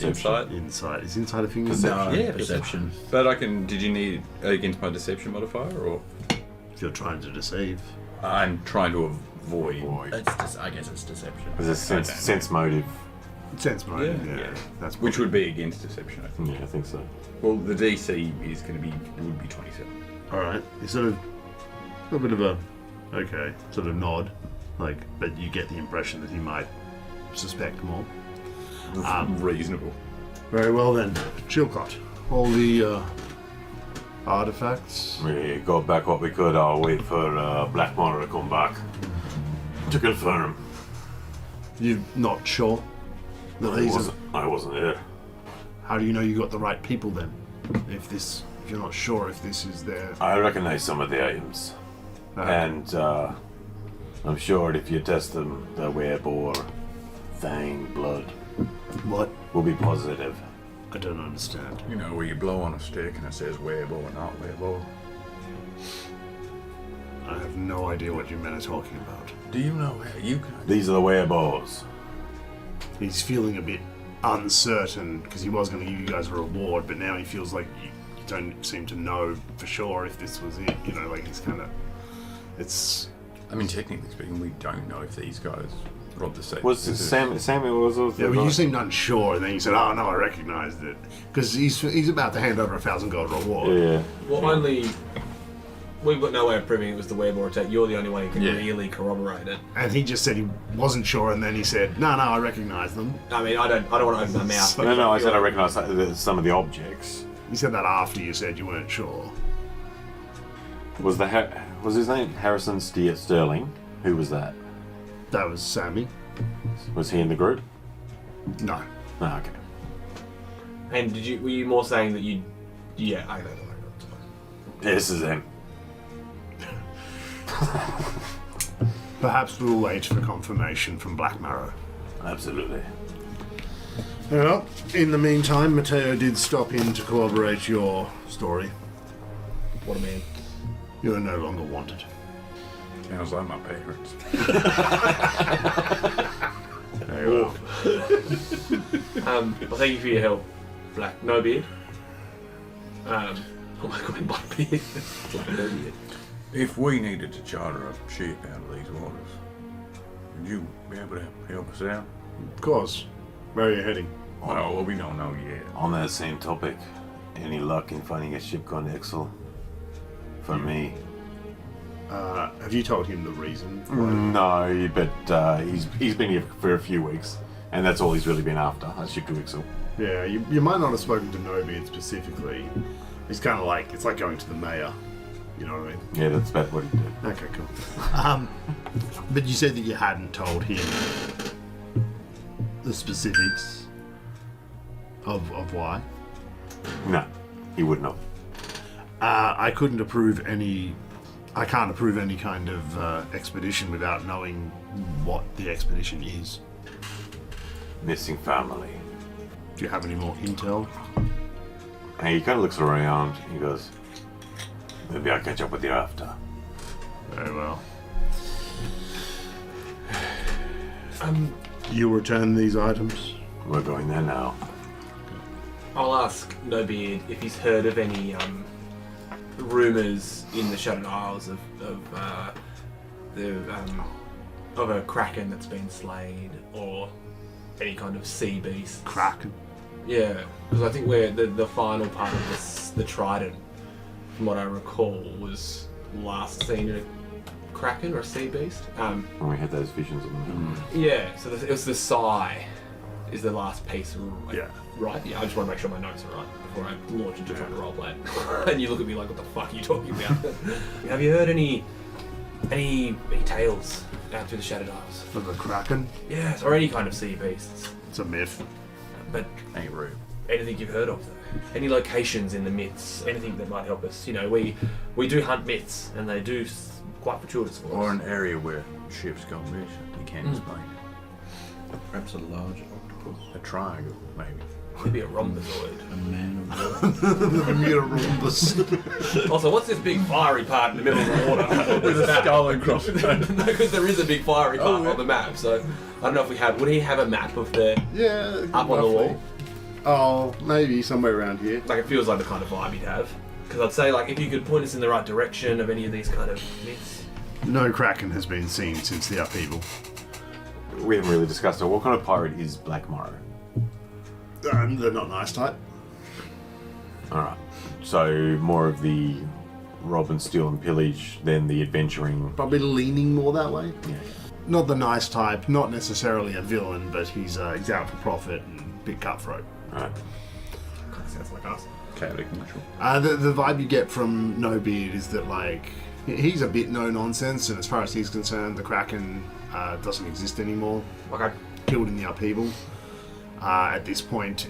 Insight? insight. Is insight a thing? Perception. Yeah, perception. But did you need against my deception modifier, or? If you're trying to deceive. I'm trying to avoid. I guess it's deception. There's a sense motive. Sense motive, Yeah. yeah. That's Which probably- would be against deception, I think. Yeah, I think so. Well, the DC is going to be, would be 27. Alright. You sort of a bit of a sort of nod. But you get the impression that he might suspect more. Reasonable. Very well then. Chilcott. All the Artifacts? We got back what we could. I'll wait for Blackmore to come back to confirm. You're not sure that these are... I wasn't there. How do you know you got the right people then? If you're not sure if this is their... I recognize some of the items. And I'm sure if you test them, the web or fang blood What? will be positive. I don't understand. You know, where you blow on a stick and it says wearable or not wearable. I have no idea what you men are talking about. Do you know how you can... These are the wereballs. He's feeling a bit uncertain because he was going to give you guys a reward, but now he feels like you don't seem to know for sure if this was it. You know, like he's kind of... It's... I mean, technically speaking, we don't know if these guys robbed the safe. Was Sammy was also Yeah, well, you seemed unsure, and then you said, "Oh no, I recognised it," because he's about to hand over 1,000 gold reward. Yeah. Well, only we've got no way of proving it was the Werebore attack. You're the only one who can Yeah. really corroborate it. And he just said he wasn't sure, and then he said, "No, I recognise them." I mean, I don't want to open my mouth. but No, I said I you're- recognize some of the objects. You said that after you said you weren't sure. Was his name Harrison Sterling? Who was that? That was Sammy. Was he in the group? No. Oh, okay. And were you more saying that you? Yeah, I know. This is him. Perhaps we'll wait for confirmation from Black Marrow. Absolutely. Well, in the meantime, Mateo did stop in to corroborate your story. What a man. You are no longer wanted. Sounds like my parents. Well, thank you for your help, Black. No beard. Oh my god, my beard. Black no beard. If we needed to charter a ship out of these waters, would you be able to help us out? Of course. Where are you heading? Well, we don't know yet. On that same topic, any luck in finding a ship gone to Ixal? For me. Have you told him the reason? No, but he's been here for a few weeks, and that's all he's really been after, a ship to Ixal. Yeah, you might not have spoken to Nobeard specifically. It's kind of like, it's like going to the mayor. You know what I mean? Yeah, that's about what he did. Okay, cool. But you said that you hadn't told him the specifics of why. No, he wouldn't have. I couldn't approve any... I can't approve any kind of expedition without knowing what the expedition is. Missing family. Do you have any more intel? And he kind of looks around. He goes, maybe I'll catch up with you after. Very well. You return these items? We're going there now. I'll ask Nobeard if he's heard of any rumours in the Shattered Isles of a kraken that's been slain, or any kind of sea beast. Kraken? Yeah, because I think we're the final part of this, the Trident, from what I recall, was last seen in a kraken or a sea beast. When we had those visions of them. Yeah, so it was the Sigh is the last piece. Yeah. Right? Yeah, I just want to make sure my notes are right before I launch into trying to roleplay it. And you look at me like, what the fuck are you talking about? Have you heard any tales out through the Shattered Isles? Of a kraken? Yes, or any kind of sea beasts. It's a myth. But Ain't rude. anything you've heard of, though? Any locations in the myths? Anything that might help us? You know, we do hunt myths, and they do quite fortuitous for us. Or an area where ships go missing. You can't explain it. Perhaps a large octopus. A triangle, maybe. Maybe a rhombozoid. A man of war. Also, what's this big fiery part in the middle of the water? With a skull and crossbones. No, because there is a big fiery part on the map, so I don't know if we have... Would he have a map of the... Yeah. Up on the wall? Oh, maybe somewhere around here. Like, it feels like the kind of vibe he'd have. Because I'd say, like, if you could point us in the right direction of any of these kind of myths. No kraken has been seen since the upheaval. We haven't really discussed it. What kind of pirate is Black Morrow? They're not nice type. Alright. So more of the rob and steal and pillage than the adventuring. Probably leaning more that way. Yeah. Not the nice type, not necessarily a villain, but he's out for profit and bit cutthroat. Alright. Kind of sounds like us. chaotic neutral. The vibe you get from No Beard is that, like, he's a bit no nonsense, and as far as he's concerned, the Kraken doesn't exist anymore. Okay. Killed in the upheaval. At this point,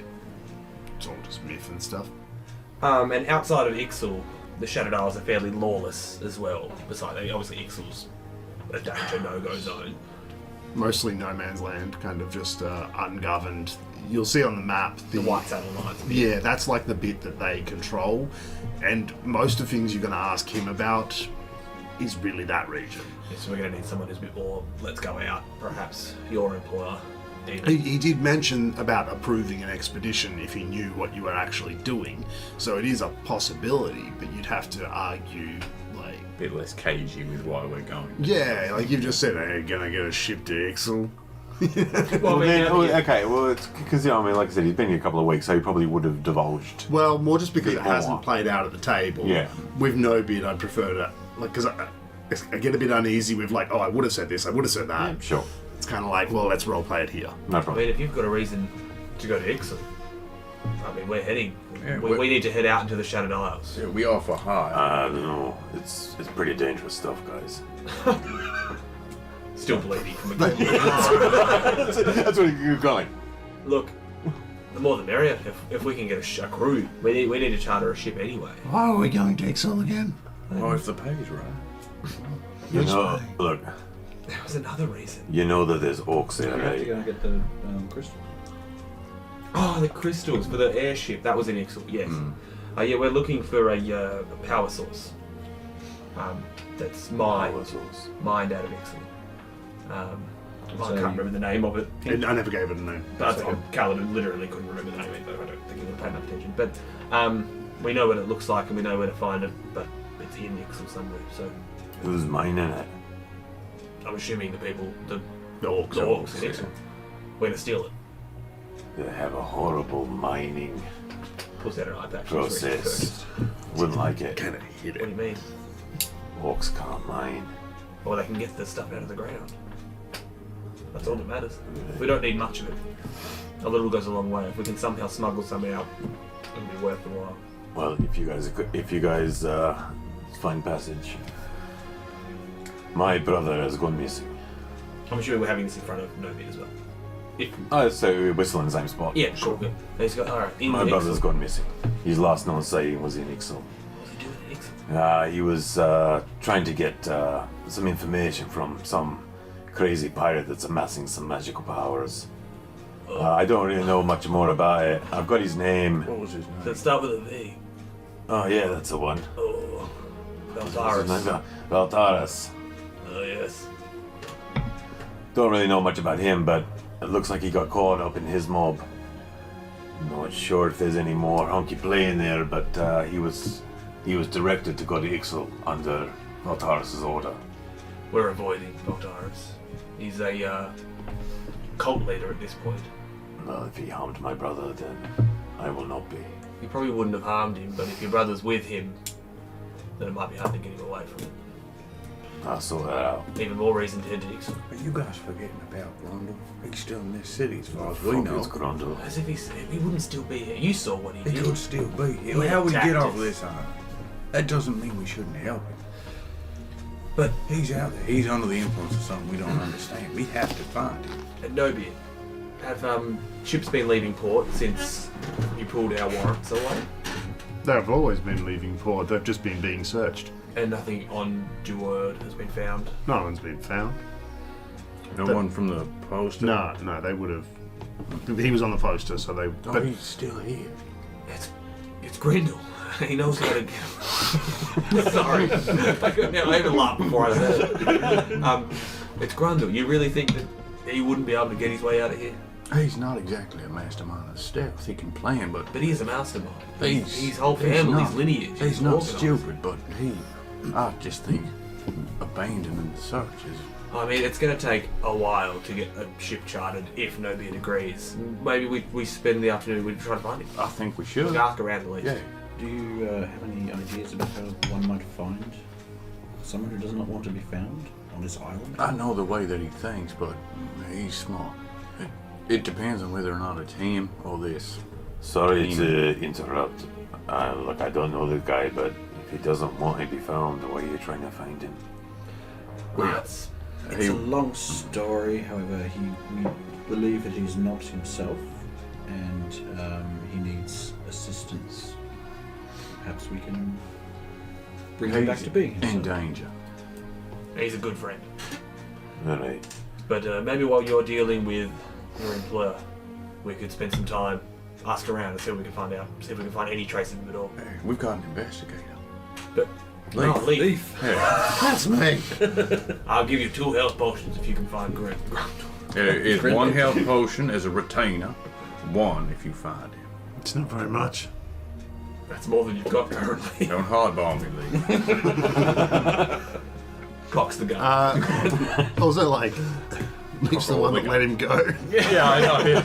it's all just myth and stuff. And outside of Ixal, the Shattered Isles are fairly lawless as well. Besides, obviously Ixal's a danger no-go zone. Mostly no man's land, kind of just ungoverned. You'll see on the map The White Saddle Lines. Yeah, that's like the bit that they control, and most of the things you're going to ask him about is really that region. Yeah, so we're going to need someone who's a bit more, let's go out, perhaps your employer. He did mention about approving an expedition if he knew what you were actually doing, so it is a possibility, but you'd have to argue, like... A bit less cagey with why we're going. Yeah, like you've just said, hey, gonna get a ship to Ixal. Well, okay, well, it's because, I mean, like I said, he's been here a couple of weeks, so he probably would have divulged. Well, more just because it Bit more. hasn't played out at the table. Yeah. With No Beard, I'd prefer to... Like, because I get a bit uneasy with, like, oh, I would have said this, I would have said that. Sure. It's kind of like, well, let's roleplay it here. No I problem. mean, if you've got a reason to go to Ixal, I mean, we're heading. Yeah, we need to head out into the Shattered Isles. Yeah, we offer high. I don't know. It's pretty dangerous stuff, guys. Still bleeding from a That's what you're going. Look, the more the merrier. If we can get a crew, we need to charter a ship anyway. Why are we going to Ixal again? Oh, if the pay's right. You know, look, There was another reason. you know that there's orcs there, You have to right? go and get the crystal. Oh, the crystals for the airship. That was in Ixal, yes. Yeah, we're looking for a power source. That's mined out of Ixal. I can't remember the name of it. And I never gave it a name. But Kaladin literally couldn't remember the name either. I don't think he would have paid enough attention. But we know what it looks like and we know where to find it. But it's in Ixal somewhere. So Who's mining it? I'm assuming the people, the orcs. orcs in Ixal. We're gonna steal it. They have a horrible mining Pulls out an eye patch. process. Wouldn't like it. Kind of hit What do it. you mean? Orcs can't mine. Or they can get the stuff out of the ground. That's all that matters. We don't need much of it. A little goes a long way. If we can somehow smuggle some out, it'll be worth the while. Well, if you guys find passage, my brother has gone missing. I'm assuming we're having this in front of Novi as well. Oh, so we whistle in the same spot. Yeah, sure. Good. He's got, alright, in My Ixal. brother's gone missing. His last known sighting was in Ixal. What's he doing in Ixal? He was trying to get some information from some crazy pirate that's amassing some magical powers. I don't really know much more about it. I've got his name. What was his name? Does it start with a V? Oh yeah, that's the one. Oh, What's his Valtaris. name? Valtaris. Oh, yes. Don't really know much about him, but it looks like he got caught up in his mob. Not sure if there's any more honky play in there, but he was directed to go to Ixal under Valtaris' order. We're avoiding Valtaris. He's a cult leader at this point. Well, if he harmed my brother, then I will not be. You probably wouldn't have harmed him, but if your brother's with him, then it might be hard to get him away from it. I'll sort that out. Even more reason to head to Ixal. Are you guys forgetting about Grundle? He's still in this city as far as we Fuck, know. it's Grundle. As if he wouldn't still be here. You saw what he He did. could still be here. Yeah, How we get off tactics. this island? That doesn't mean we shouldn't help him. But He's out there. He's under the influence of something we don't understand. We have to find him. at Nobian, have ships been leaving port since you pulled our warrants away? They've always been leaving port. They've just been being searched. And nothing on Duword has been found? No one's been found. No one from the post? No, they would have. He was on the poster, so they. Oh, But he's still here. It's Grindel. He knows how to get. Sorry, I even laughed before I said it. It's Grundle. You really think that he wouldn't be able to get his way out of here? He's not exactly a mastermind of stealth. He can plan, but But he is a mastermind. he's His whole he's family's not- lineage. He's is not organised. stupid, but I just think abandoning the search is. I mean, it's going to take a while to get a ship chartered if Nobian agrees. Maybe we spend the afternoon we try to find him. I think we We should. can ask around at least. Yeah. Do you have any ideas about how one might find someone who does not want to be found on this island? I know the way that he thinks, but he's smart. It depends on whether or not it's him or this. Sorry to interrupt, Look, I don't know the guy, but if he doesn't want to be found, why are you trying to find him? It's It's a long story, however, we believe that he's not himself and he needs assistance. Perhaps we can bring him back to being in himself. danger. he's a good friend. Alright. But maybe while you're dealing with your employer, we could spend some time, ask around and see what we can find out. See if we can find any trace of him at all. Hey, we've got an investigator. But Leaf. no, Leaf. Yeah. That's me. I'll give you 2 health potions if you can find Grunt. It's 1 health potion as a retainer. 1 if you find him. It's not very much. That's more than you've got currently. Don't hardball me, Lee. Cocks the gun. Also, like, Leaf's the one that let him go. Yeah, I know. Yeah.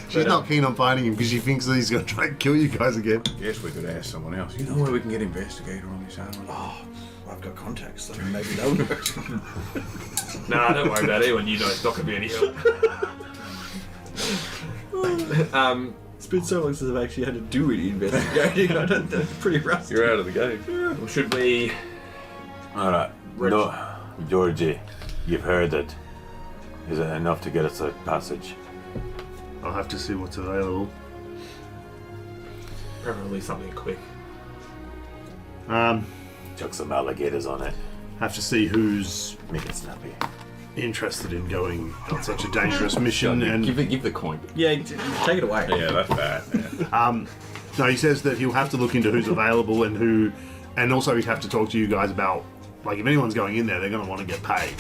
She's not keen on finding him because she thinks that he's going to try and kill you guys again. Guess we could ask someone else. You know where we can get investigator on this island? Oh, I've got contacts, so maybe they'll know. Nah, don't worry about it. Anyone you know, it's not going to be any help. It's been so long since I've actually had to do any investigating. I don't know, it's pretty rusty. You're out of the game. Well, should we... Alright. No, Georgie, you've heard it. Is it enough to get us a passage? I'll have to see what's available. Preferably something quick. Chuck some alligators on it. Have to see who's Make it snappy. interested in going on such a dangerous mission. And Give the coin. Yeah, take it away. Yeah, that's bad. Yeah. no, he says that he'll have to look into who's available and who, and also he'd have to talk to you guys about, like, if anyone's going in there, they're going to want to get paid.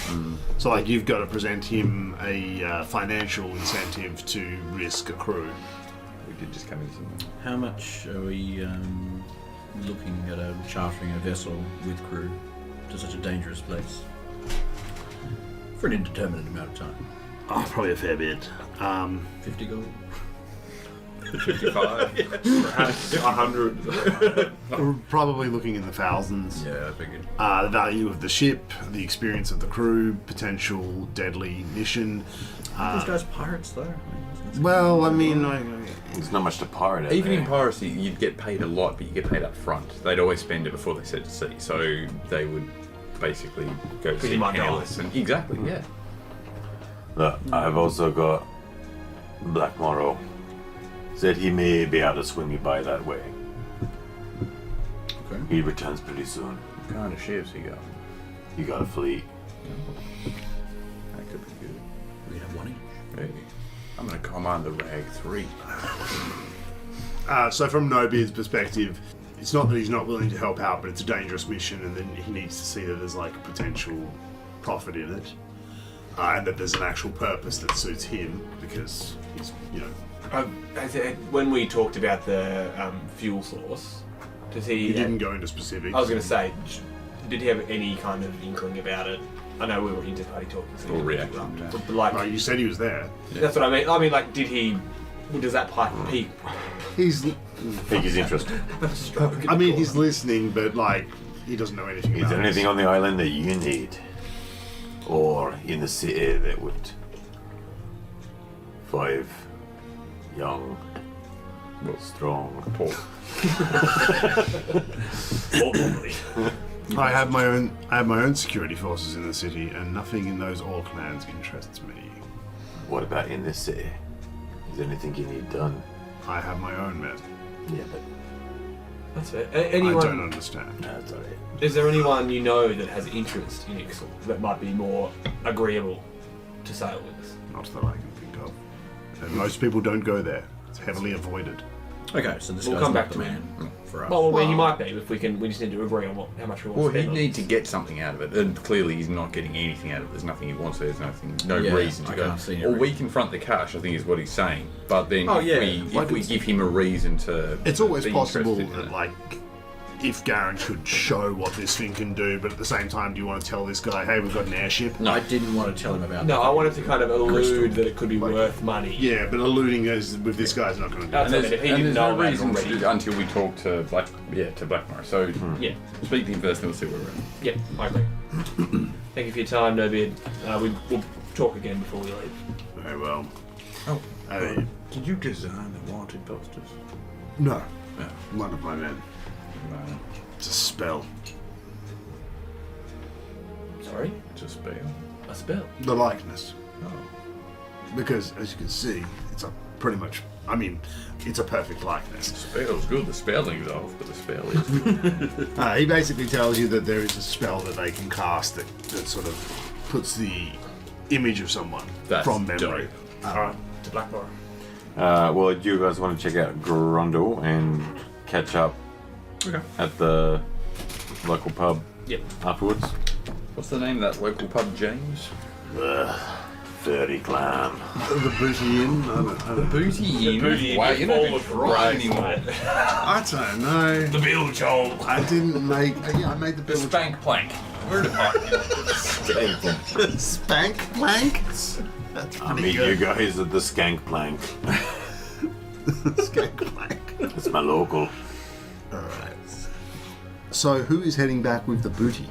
So, like, you've got to present him a financial incentive to risk a crew. We did just come in somewhere. How much are we looking at chartering a vessel with crew to such a dangerous place? For an indeterminate amount of time. Oh, probably a fair bit. 50 gold? 55. Perhaps 100. We're probably looking in the thousands. Yeah, I figured. The value of the ship, the experience of the crew, potential deadly mission. Those guys pirates, though. Well, I mean, There's not much to pirate Even in piracy, you'd get paid a lot, but you get paid up front. They'd always spend it before they set to sea, so they would basically go to sea you might die. penniless. And exactly, yeah. Look, I've also got Black Morrow. Said he may be able to swing me by that way. Okay. He returns pretty soon. What kind of ships he got? You got a fleet. That could be good. We have one each. Hey, I'm gonna command the Rag 3. so from Nobeard's perspective, it's not that he's not willing to help out, but it's a dangerous mission, and then he needs to see that there's like a potential profit in it, and that there's an actual purpose that suits him because he's, you know. When we talked about the fuel source, does he... He didn't go into specifics. I was going to say, did he have any kind of inkling about it? I know we were inter-party talking, so Or reaction, yeah. but like, No, you said he was there. that's what I mean. I mean, like, did he... Does that pique? He's. Pique his interest. I mean, he's listening, but like he doesn't know anything Is about there it. anything on the island that you need? Or in the city that would... 5 young, strong, Poor. Probably. I have my own security forces in the city, and nothing in those orc lands interests me. What about in this city? Is there anything you need done? I have my own men. Yeah, but That's fair. I don't Anyone? understand. that's alright. Is there anyone you know that has interest in Ixal that might be more agreeable to sail with us? Not that I can think of. And most people don't go there. It's heavily avoided. Okay, so this We'll guy's come not back the to man for us. Well, he might be if we can. We just need to agree on how much we want Well, to he'd spend. need to get something out of it, and clearly he's not getting anything out of it. There's nothing he wants. There's no Yeah, reason to I go. can't see any Or we reason. confront the cash, I think is what he's saying. But then Oh, yeah. if we give him a reason to, It's always be possible interested in that, it. like, if Garen could show what this thing can do, but at the same time, do you want to tell this guy, hey, we've got an airship? No, I didn't want to tell him about No, the I wanted to kind of allude crystal. that it could be worth money. Yeah, but alluding as with this guy's not going to do That's it. what I mean. If he and didn't there's know no about it reason already. to, until we talk to Blackmore. So Yeah, speak to him first, and we'll see where we're at. yeah, I agree. Thank you for your time, Nobeard. We'll talk again before we leave. Very well. Oh, I- did you design the wanted posters? no. One of my men. Right. It's a spell. Sorry? It's a spell. A spell. The likeness. Oh. Because, as you can see, it's a pretty much... I mean, it's a perfect likeness. Spell's good. The spelling's off, but the spell is good. He basically tells you that there is a spell that they can cast that sort of puts the image of someone That's from memory. Alright, to Blackmore. Well, do you guys want to check out Grundle and catch up Okay. at the local pub Yep. afterwards? What's the name of that local pub, James? Furry Clan. The Booty Inn? I don't Booty Inn. Booty Wow, Inn you're not full even of dry rice, anymore. mate. know. The bilge hole. I didn't make... Yeah, I made the The bill. spank plank. Where did I? Spank plank? That's I pretty meet you good. guys at the Skank Plank. Spank plank. It's my local. Alright. So, who is heading back with the booty?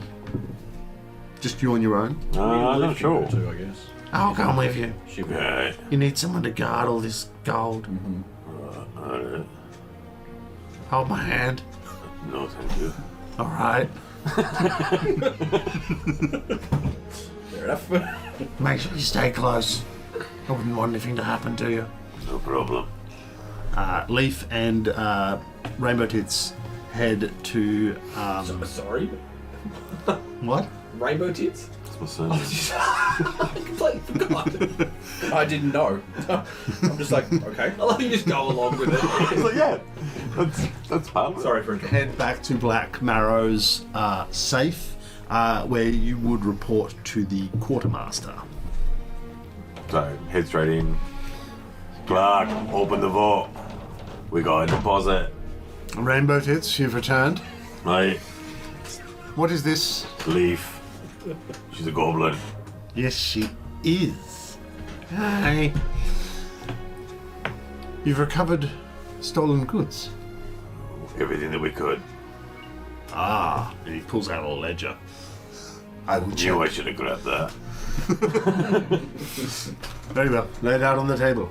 Just you on your own? I'm not sure. Too, I guess. I'll come with you. Right. You need someone to guard all this gold. Hold my hand. No, thank you. Alright. Fair enough. Make sure you stay close. I wouldn't want anything to happen to you. No problem. Leaf and Rainbow Tits head to... Sorry? what? Rainbow tits? That's my son. I completely forgot. I didn't know. I'm just like, okay. I love you just go along with it. Yeah, that's part of it. Sorry for interrupting. Head back to Black Marrow's safe, where you would report to the quartermaster. So, head straight in. Clark, open the vault. We got a deposit. Rainbow Tits, you've returned. Mate, What is this? Leaf. She's a goblin. Yes, she is. Hi. You've recovered stolen goods. Everything that we could. Ah, and he pulls out a ledger. I will Knew I check. should have grabbed that. Very well. Lay it out on the table.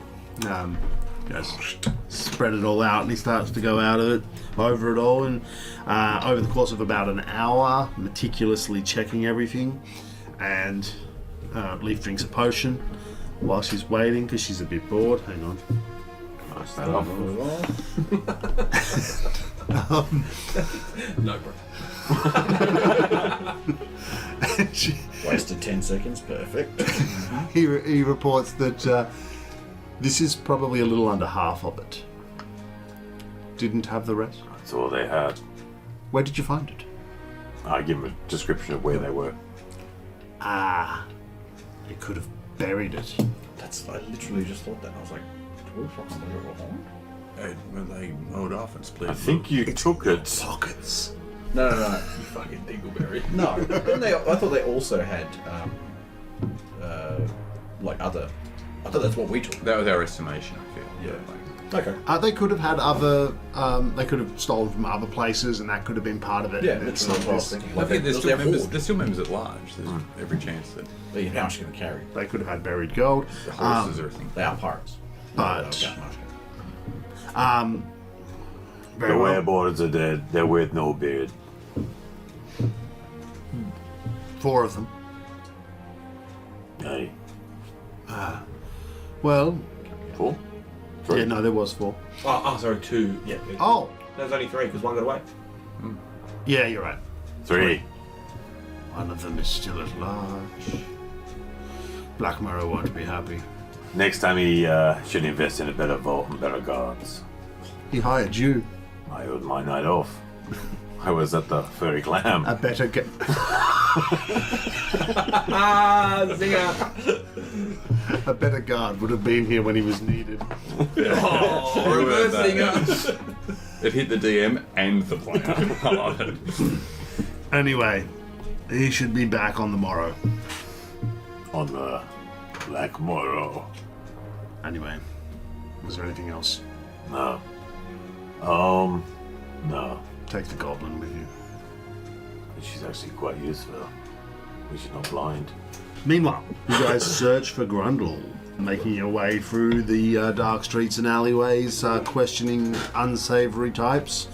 Goes, spread it all out, and he starts to go out of it, over it all, and over the course of about an hour, meticulously checking everything, and Leaf drinks a potion while she's waiting because she's a bit bored. Hang on. Nice that off. No, bro. She- Wasted 10 seconds, perfect. he reports that this is probably a little under half of it. Didn't have the rest. That's all they had. Where did you find it? I give them a description of where they were. Ah, you could have buried it. I literally just thought that. I was like, dwarves fucking blew it all. When they mowed off and split. I think you took it. Pockets. No. You fucking dingleberry. No. I thought they also had, like other. I thought that's what we took. That was our estimation, I feel. Yeah. Like, Okay. They could have had other. They could have stolen from other places, and that could have been part of it. Yeah, It's that's what I was this- thinking. I think It was there's their hoard. still members at large. There's every chance that But how much can they carry? They could have had buried gold. the horses are a thing. They are pirates. But- They don't much. Very The well. werewolves are dead. They're worth no beard. 4 of them. Hey. Well, 4? 3? yeah, no, there was 4. Oh, sorry, 2. Yeah. Oh, There's only 3 because 1 got away. yeah, you're right. 3. One of them is still at large. Black Marrow won't be happy. Next time he should invest in a better vault and better guards. He hired you. I owed my night off. I was at the Furry Clam. A better Zinger! a better guard would have been here when he was needed. Oh, reverse Zinger! It hit the DM and the player. I love it. Anyway, he should be back on the morrow. On the Black Morrow. Anyway, was there anything else? No. No. Take the goblin with you. She's actually quite useful. We should not blind. Meanwhile, you guys search for Grundle, making your way through the dark streets and alleyways, questioning unsavory types,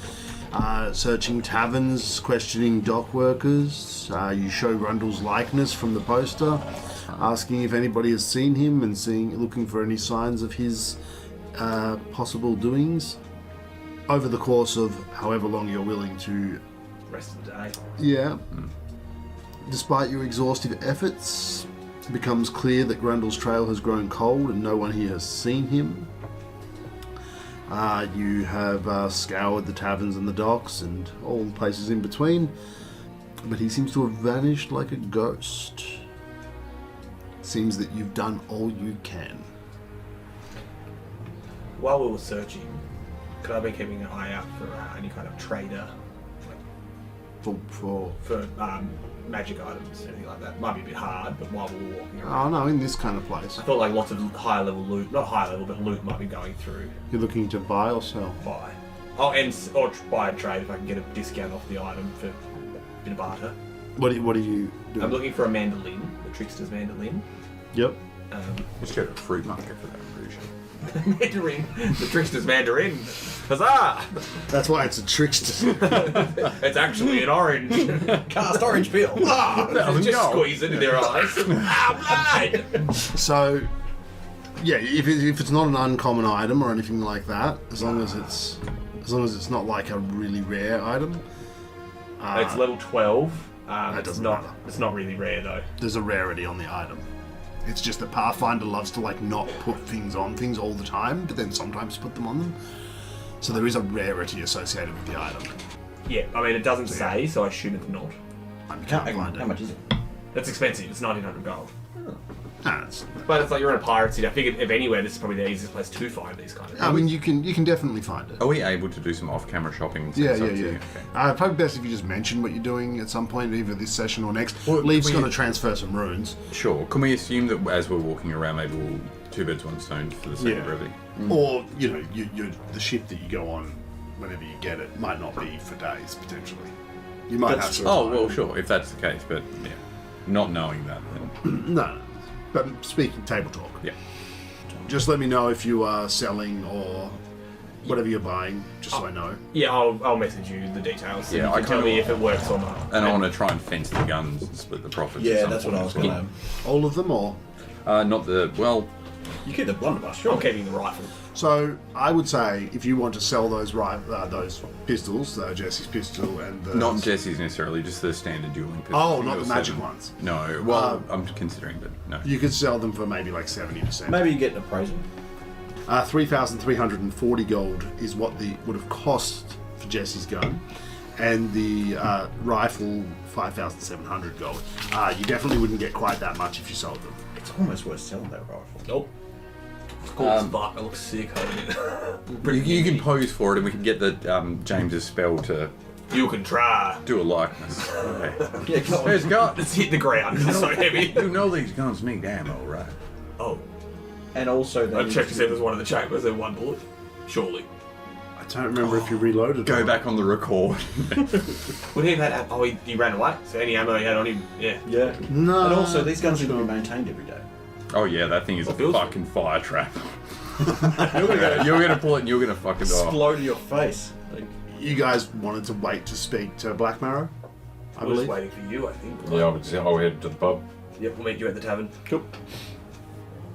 searching taverns, questioning dock workers. You show Grundle's likeness from the poster, asking if anybody has seen him and looking for any signs of his possible doings. Over the course of however long you're willing to... Rest of the day. Yeah. Despite your exhaustive efforts, it becomes clear that Grundle's trail has grown cold and no one here has seen him. You have scoured the taverns and the docks and all the places in between, but he seems to have vanished like a ghost. Seems that you've done all you can. While we were searching, could I be keeping an eye out for any kind of trader For for magic items, anything like that? Might be a bit hard, but while we were walking around. oh no, in this kind of place, I thought like lots of higher level loot, not higher level, but loot might be going through. you're looking to buy or sell. Buy. Oh, or buy a trade if I can get a discount off the item for a bit of barter. What do you do? I'm looking for a mandolin, the trickster's mandolin. Yep. Just go to a fruit market for that, I'm pretty sure. Mandarin, the trickster's mandarin. Huzzah! That's why it's a trickster. It's actually an orange. Cast orange peel. Just squeeze it in their eyes. Blood! So, yeah, if it's not an uncommon item or anything like that, as long as it's not like a really rare item. It's level 12. That doesn't matter. It's not really rare though. There's a rarity on the item. It's just that Pathfinder loves to not put things on things all the time, but then sometimes put them on them. So there is a rarity associated with the item. Yeah, I mean it doesn't say, so I assume it's not. I can't find it. How much is it? It's expensive. It's 1,900 gold. Nah, it's, But it's like you're in a pirate city. I figured if anywhere, this is probably the easiest place to find these kind of things. I mean, you can definitely find it. Are we able to do some off-camera shopping? and send Yeah. stuff to you? Okay. Probably best if you just mention what you're doing at some point, either this session or next. Well, Leaf's we- going to transfer some runes. Sure. Can we assume that as we're walking around, maybe we'll two birds, one stone for the sake of brevity? Or, the ship that you go on whenever you get it might not be for days, potentially. You might have to... Oh, well, sure, if that's the case, but yeah. Not knowing that, then. No. But speaking table talk. Yeah. Just let me know if you are selling or whatever you're buying, just so I know. Yeah, I'll message you the details. So Yeah, you I can tell kinda- me if it works or not. And I want to try and fence the guns and split the profits. at Yeah, some that's what point I was as well. going to. All of them, or... Not the... Well, You keep the blunderbuss, sure. I'm keeping the rifle. So, I would say, if you want to sell those pistols, Jesse's pistol and the... not Jesse's necessarily, just the standard dueling pistols. Oh, not the 7. magic ones. No, well, I'm considering, but no. You could sell them for maybe 70%. Maybe you get an appraisal. 3,340 gold is what would have cost for Jesse's gun, and the rifle 5,700 gold. You definitely wouldn't get quite that much if you sold them. It's almost worth selling that rifle. Nope. It's cool as fuck. It looks sick holding it. You can pose for it, and we can get the James's spell to You can try. do a likeness. Okay. Yeah, go on. There's gun. It's hit the ground. It's so heavy. You know these guns need ammo, right? Oh. And also, I checked to see if there's one in the chambers and one bullet. Surely. I don't remember if you reloaded Go them. back on the record. Would he have had ammo? Oh, he ran away. So any ammo he had on him, yeah. Yeah. No. And also, these guns need to be maintained every day. Oh yeah, that thing is a feels- fucking fire trap. You're gonna You're gonna pull it and you're gonna fucking explode in your face. Like, You guys wanted to wait to speak to Black Marrow, I I was believe. waiting for you, I think. I'll head to the pub. Yep, we'll meet you at the tavern. Cool.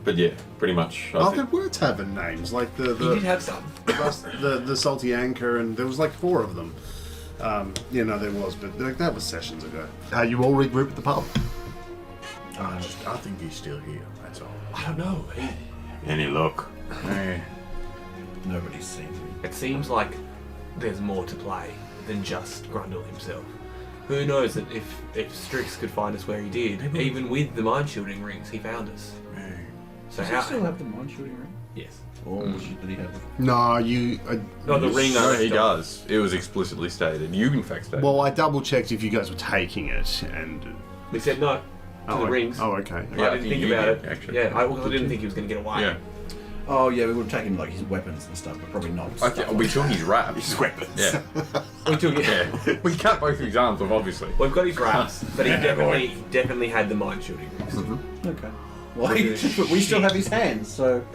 But yeah, pretty much. I Oh, think- there were tavern names, like You did have some. the Salty Anchor, and there was 4 of them. There was, but that was sessions ago. You all regroup at the pub. I think he's still here, that's all. I don't know. Any luck? Eh. nobody's seen me. It seems like there's more to play than just Grundle himself. Who knows that if Strix could find us where he did, even with the mind shielding rings, he found us. So Does he how? still have the mind shooting ring? Yes. Or did he have it? No, you. No, the ring. No, I he left does. It was explicitly stated. You in fact stated. Well, I double checked if you guys were taking it, and. We said no to the rings. Oh, okay. Yeah, I didn't think you about did, it. actually. Yeah, I didn't think he was going to get away. yeah. Oh yeah, we would have taken like his weapons and stuff, but probably not. Okay, we took his wraps. His weapons. Yeah. We took it. Yeah. We cut both of his arms off, obviously. We've got his wraps, but he definitely had the mind shielding rings. Okay. Well, but we still have his hands, so.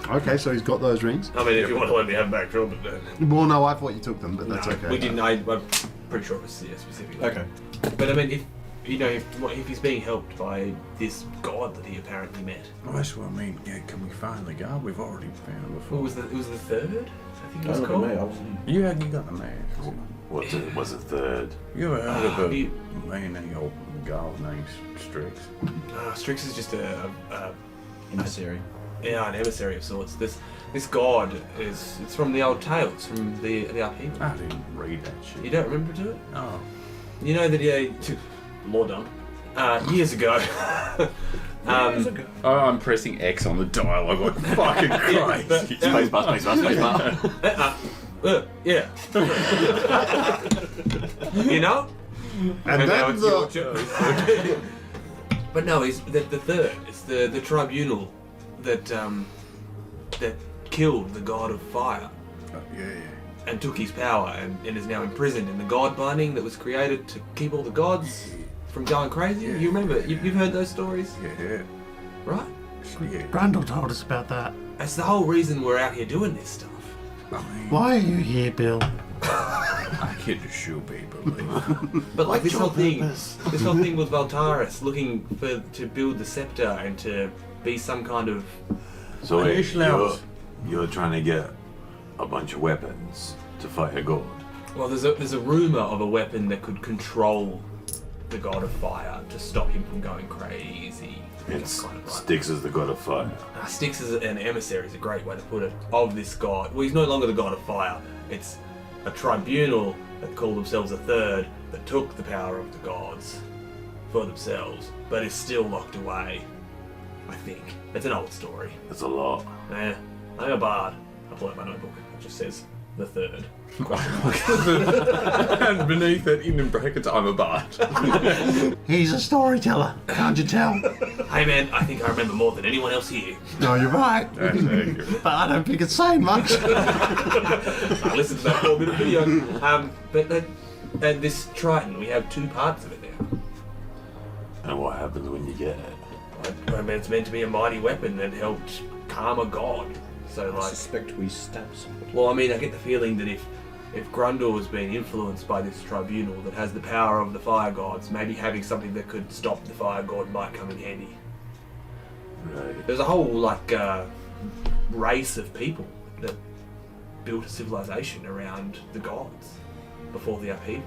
Okay, so he's got those rings. I mean, if you want to let me have them back, sure, but Well, no, I thought you took them, but that's no, okay. we didn't. I'm pretty sure it was specifically. Okay. But I mean, if he's being helped by this god that he apparently met, Well, that's what I mean. Yeah, can we find the guy we've already found before? it was the third. I think it was Don't look called. at me. I wasn't. You hadn't got the mask. What's a third? You ever heard of a you- man named old god named Strix? Strix is just an Emissary. emissary of sorts. This god it's from the old tales, from the upheaval. I didn't read that shit. You don't remember to it? Oh. You know that Lord Dump, years ago. Oh, I'm pressing X on the dial. I'm like, fucking Christ. Spacebar, spacebar. Yeah. You know? And now then it's your choice. But no, it's the third. It's the tribunal that that killed the god of fire Yeah. and took his power and is now imprisoned in the god binding that was created to keep all the gods from going crazy. Yeah. You remember? You've heard those stories, Yeah. right? Yeah. Brundle told us about that. That's the whole reason we're out here doing this stuff. I mean, Why are you here, Bill? I can't just show people. But like this whole thing with Valtaris looking to build the scepter and to be some kind of So wait, Finish levels. you're trying to get a bunch of weapons to fight a god. well, there's a rumor of a weapon that could control the god of fire to stop him from going crazy. It's Kind of like- Styx is the god of fire. Styx is an emissary is a great way to put it of this god. Well, he's no longer the god of fire. It's a tribunal that called themselves a third that took the power of the gods for themselves, but is still locked away. I think it's an old story. That's a lot. I'm a bard. I pull out my notebook. It just says the third. And beneath it, in brackets, I'm a bard. He's a storyteller, can't you tell? Hey man, I think I remember more than anyone else here. No, you're right. That's accurate. But I don't think it's saying much. I listened to that 4-minute video. But this Triton, we have 2 parts of it now. And what happens when you get it? I mean, it's meant to be a mighty weapon that helped calm a god. So I like, suspect we stabbed somebody. well, I mean, I get the feeling that if Grundle has been influenced by this tribunal that has the power of the fire gods, maybe having something that could stop the fire god might come in handy. Right. There's a whole race of people that built a civilization around the gods before the upheaval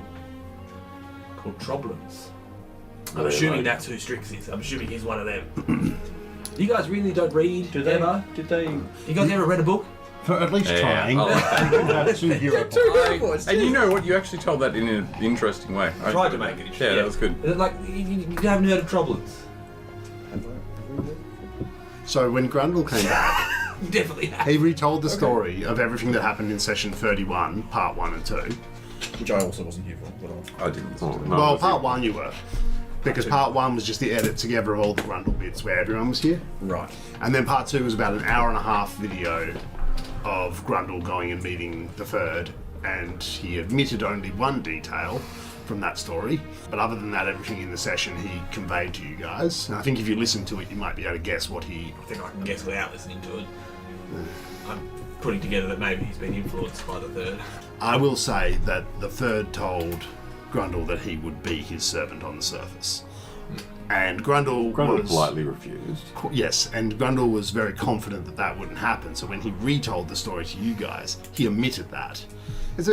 called Troblins. I'm Are they assuming like- that's who Strix is. I'm assuming he's one of them. You guys really don't read ever? Did they? You guys ever read a book? For at least Yeah, trying. I like That's 2 hero points. And you know what? You actually told that in an interesting way. I Tried to make it interesting. Yeah, that was good. Is it like you haven't heard of Troblins? So when Grundle came back, You definitely have. he retold the story of everything that happened in session 31, part 1 and 2. Which I also wasn't here for. But I didn't. Oh, no, Well, it's- part 1 you were. Because part 1 was just the edit together of all the Grundle bits where everyone was here. right. And then part 2 was about an hour and a half video of Grundle going and meeting the Third, and he admitted only one detail from that story. But other than that, everything in the session he conveyed to you guys. And I think if you listen to it, you might be able to guess what he... I think I can guess without listening to it. I'm putting together that maybe he's been influenced by the third. I will say that the Third told Grundle that he would be his servant on the surface. And Grundle was... politely refused. Yes, and Grundle was very confident that that wouldn't happen, so when he retold the story to you guys, he omitted that.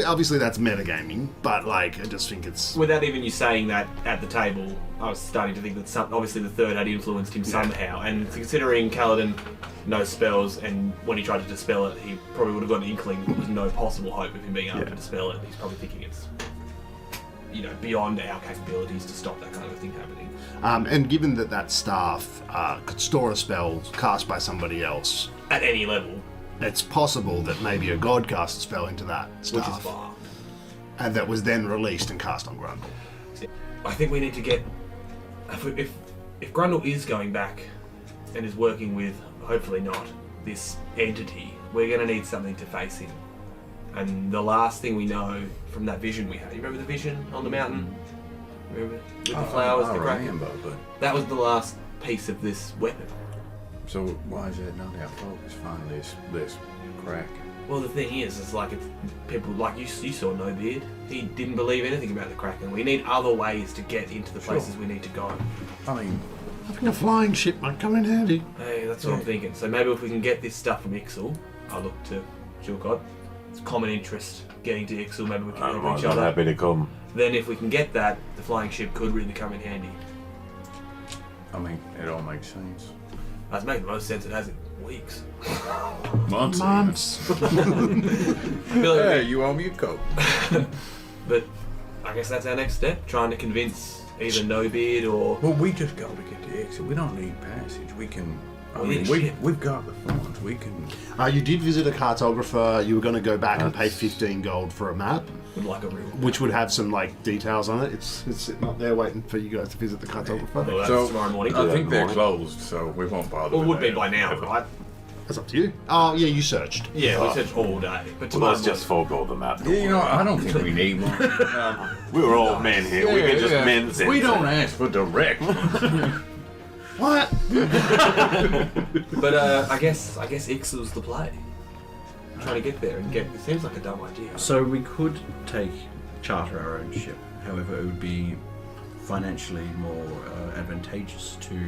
Obviously that's metagaming, but like, I just think it's... Without even you saying that at the table, I was starting to think that obviously the third had influenced him somehow, and considering Kaladin knows spells, and when he tried to dispel it, he probably would have got an inkling there was no possible hope of him being able to dispel it. He's probably thinking it's, beyond our capabilities to stop that kind of thing happening. And given that that staff could store a spell cast by somebody else, At any level, it's possible that maybe a god cast a spell into that which is staff, far. and that was then released and cast on Grundle. I think we need to get... If Grundle is going back and is working with, hopefully not, this entity, we're going to need something to face him. And the last thing we know from that vision we had, you remember the vision on the mountain? Remember? With the flowers, I the kraken? remember, but That was the last piece of this weapon. so why is that not our focus? Find this crack. Well, the thing is, it's like if people like you saw No Beard. He didn't believe anything about the Kraken. We need other ways to get into the places we need to go. I mean, I think a flying ship might come in handy. Hey, that's what I'm thinking. So maybe if we can get this stuff from Ixal, I'll look to Chilcot. It's common interest getting to Ixal. Maybe we can I'm help each more than other. happy to come. Then if we can get that, the flying ship could really come in handy. I mean, it all makes sense. That's making the most sense. It has in weeks. Months. Months. I feel like Hey, you owe me a coat. But I guess that's our next step. Trying to convince either No Beard or Well, we just go to get the exit. We don't need passage. We can. I We mean, need we, ship. we've got the funds. We can. You did visit a cartographer. You were going to go back and pay 15 gold for a map, would like a real. which would have some like details on it. It's sitting up there waiting for you guys to visit the cartographer. Well, that's So, tomorrow morning. I think they're morning. closed, so we won't bother. Well, it with would be that. by now, right? That's up to you. Oh yeah, you searched. Yeah, we searched all day. But Well, tomorrow let's just forego the map. Yeah, you know, I don't think we need one. We were all men here. we can just mend things. We don't ask for directions. What? But I guess Ixal's the play. I'm trying to get there and get. It seems like a dumb idea. So we could charter our own ship. However, it would be financially more advantageous to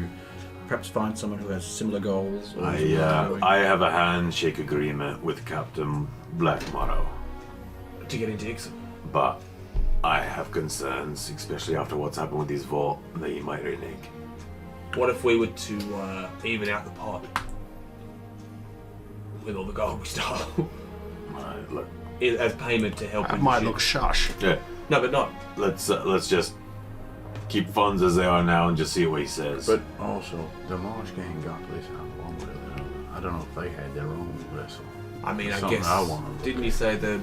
perhaps find someone who has similar goals. Or I have a handshake agreement with Captain Blackmorrow, To get into Ixal. but I have concerns, especially after what's happened with his vault, that he might renege. What if we were to even out the pot with all the gold we stole Look, as payment to help? That with might the look ship? shush. yeah, No, but not. let's just keep funds as they are now and just see what he says. But also, the Marsh gang got this how long ago? I don't know if they had their own vessel. I mean, I Something guess. I wanna look Didn't you say the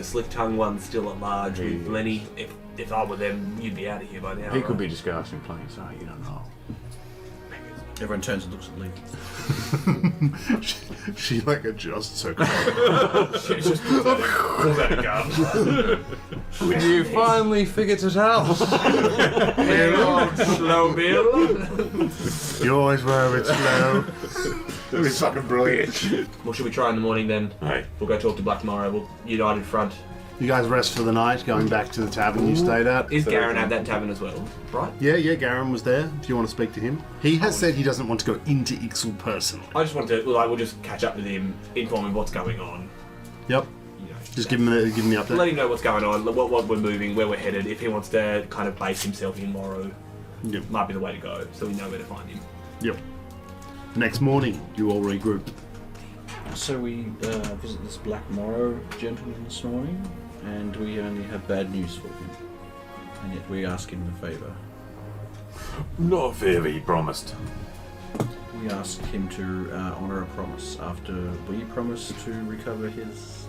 slick tongue one's still at large with Yes. Lenny? If I were them, you'd be out of here by now. He right? could be disguised in plain sight. You don't know. everyone turns and looks at Lee. She like adjusts her clothes. She just pulls out a gun. You finally figured it out. Hang on, slow Bill. You always were a bit slow. It was fucking brilliant. Well, should we try in the morning then? Right. We'll go talk to Black Morrow. We'll unite in front. You guys rest for the night, going back to the tavern you stayed at. Is Garen at that tavern as well? Right? Yeah, Garen was there, if you want to speak to him. He has said he doesn't want to go into Ixal personally. I just want to. Well, we'll just catch up with him, inform him what's going on. Yep. You know, Just give him the update. let him know what's going on, what we're moving, where we're headed. If he wants to kind of base himself in Morrow, Yep. might be the way to go, so we know where to find him. Yep. Next morning, you all regroup. So we visit this Black Morrow gentleman this morning, and we only have bad news for him. And yet we ask him a favour. No favour, he promised. We ask him to honour a promise after we promised to recover his.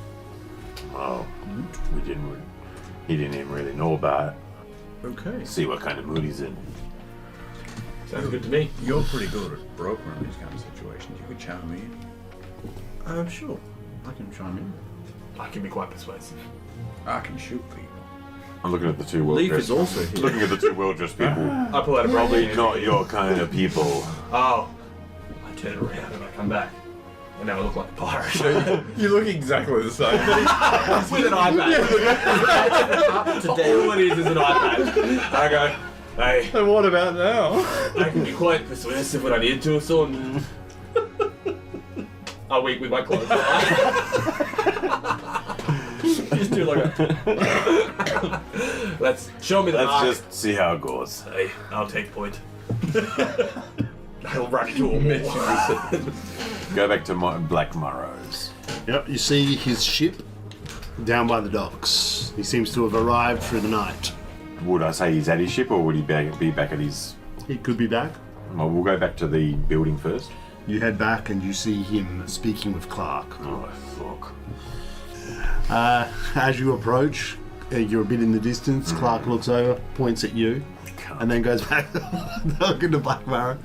Oh, he didn't even really know about it. Okay. See what kind of mood he's in. Sounds good to me. You're pretty good at brokering these kind of situations. You could chime in. Sure. I can chime in. I can be quite persuasive. I can shoot people. I'm looking at the two Leaf well-dressed. is also here. Looking at the two well-dressed people. I pull out a probably. Not your kind of people. Oh. I turn it around and I come back. And now I look like a pirate. You look exactly the same. With an iPad. All it is an iPad. I go, hey, And what about now? I can be quite persuasive when I need to, so I wink with my clothes on. Just do like a. Let's show me the Let's mark. just see how it goes. Hey, I'll take point. I'll run into a wall. Go back to Black Morrow's. Yep, you see his ship down by the docks. He seems to have arrived through the night. Would I say he's at his ship, or would he be back at his... He could be back. Well, we'll go back to the building first. You head back and you see him speaking with Clark. Oh, fuck. As you approach, you're a bit in the distance. Clark looks over, points at you, and then goes back talking to Black Marrow.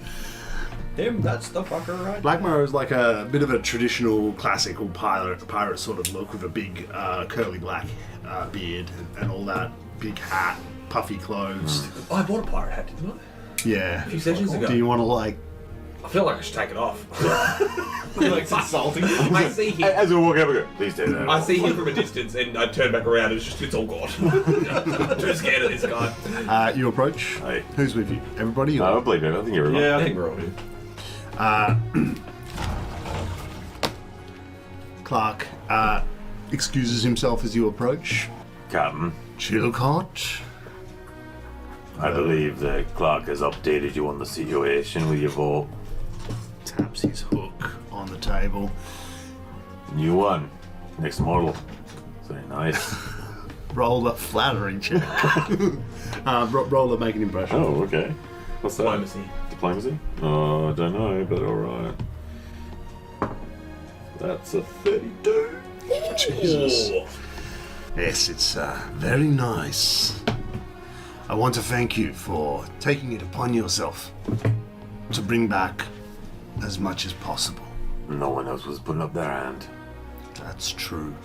Him, that's the fucker, right? Blackmore is like a bit of a traditional, classical pirate sort of look with a big curly black beard and all that, big hat, puffy clothes. I bought a pirate hat, didn't I? Yeah. A few sessions ago. Do you want to like? I feel like I should take it off. You're like insulting. I see him. As we walk over, please take that. I see him from a distance, and I turn back around, and it's all gone. I'm too scared of this guy. You approach. Aye. Who's with you? Everybody? I Or? don't believe it. I think everyone. Yeah, I think we're all here. Clark excuses himself as you approach. Captain, Chilcott. I believe that Clark has updated you on the situation with your vault. Taps his hook on the table. New one. Next model. Very nice. Roll a flattering check. Roll a make an impression. Oh, okay. What's that? Diplomacy. Diplomacy? Oh, I don't know, but alright. That's a 32. Jesus. Oh. Yes, it's very nice. I want to thank you for taking it upon yourself to bring back as much as possible. No one else was putting up their hand. That's true.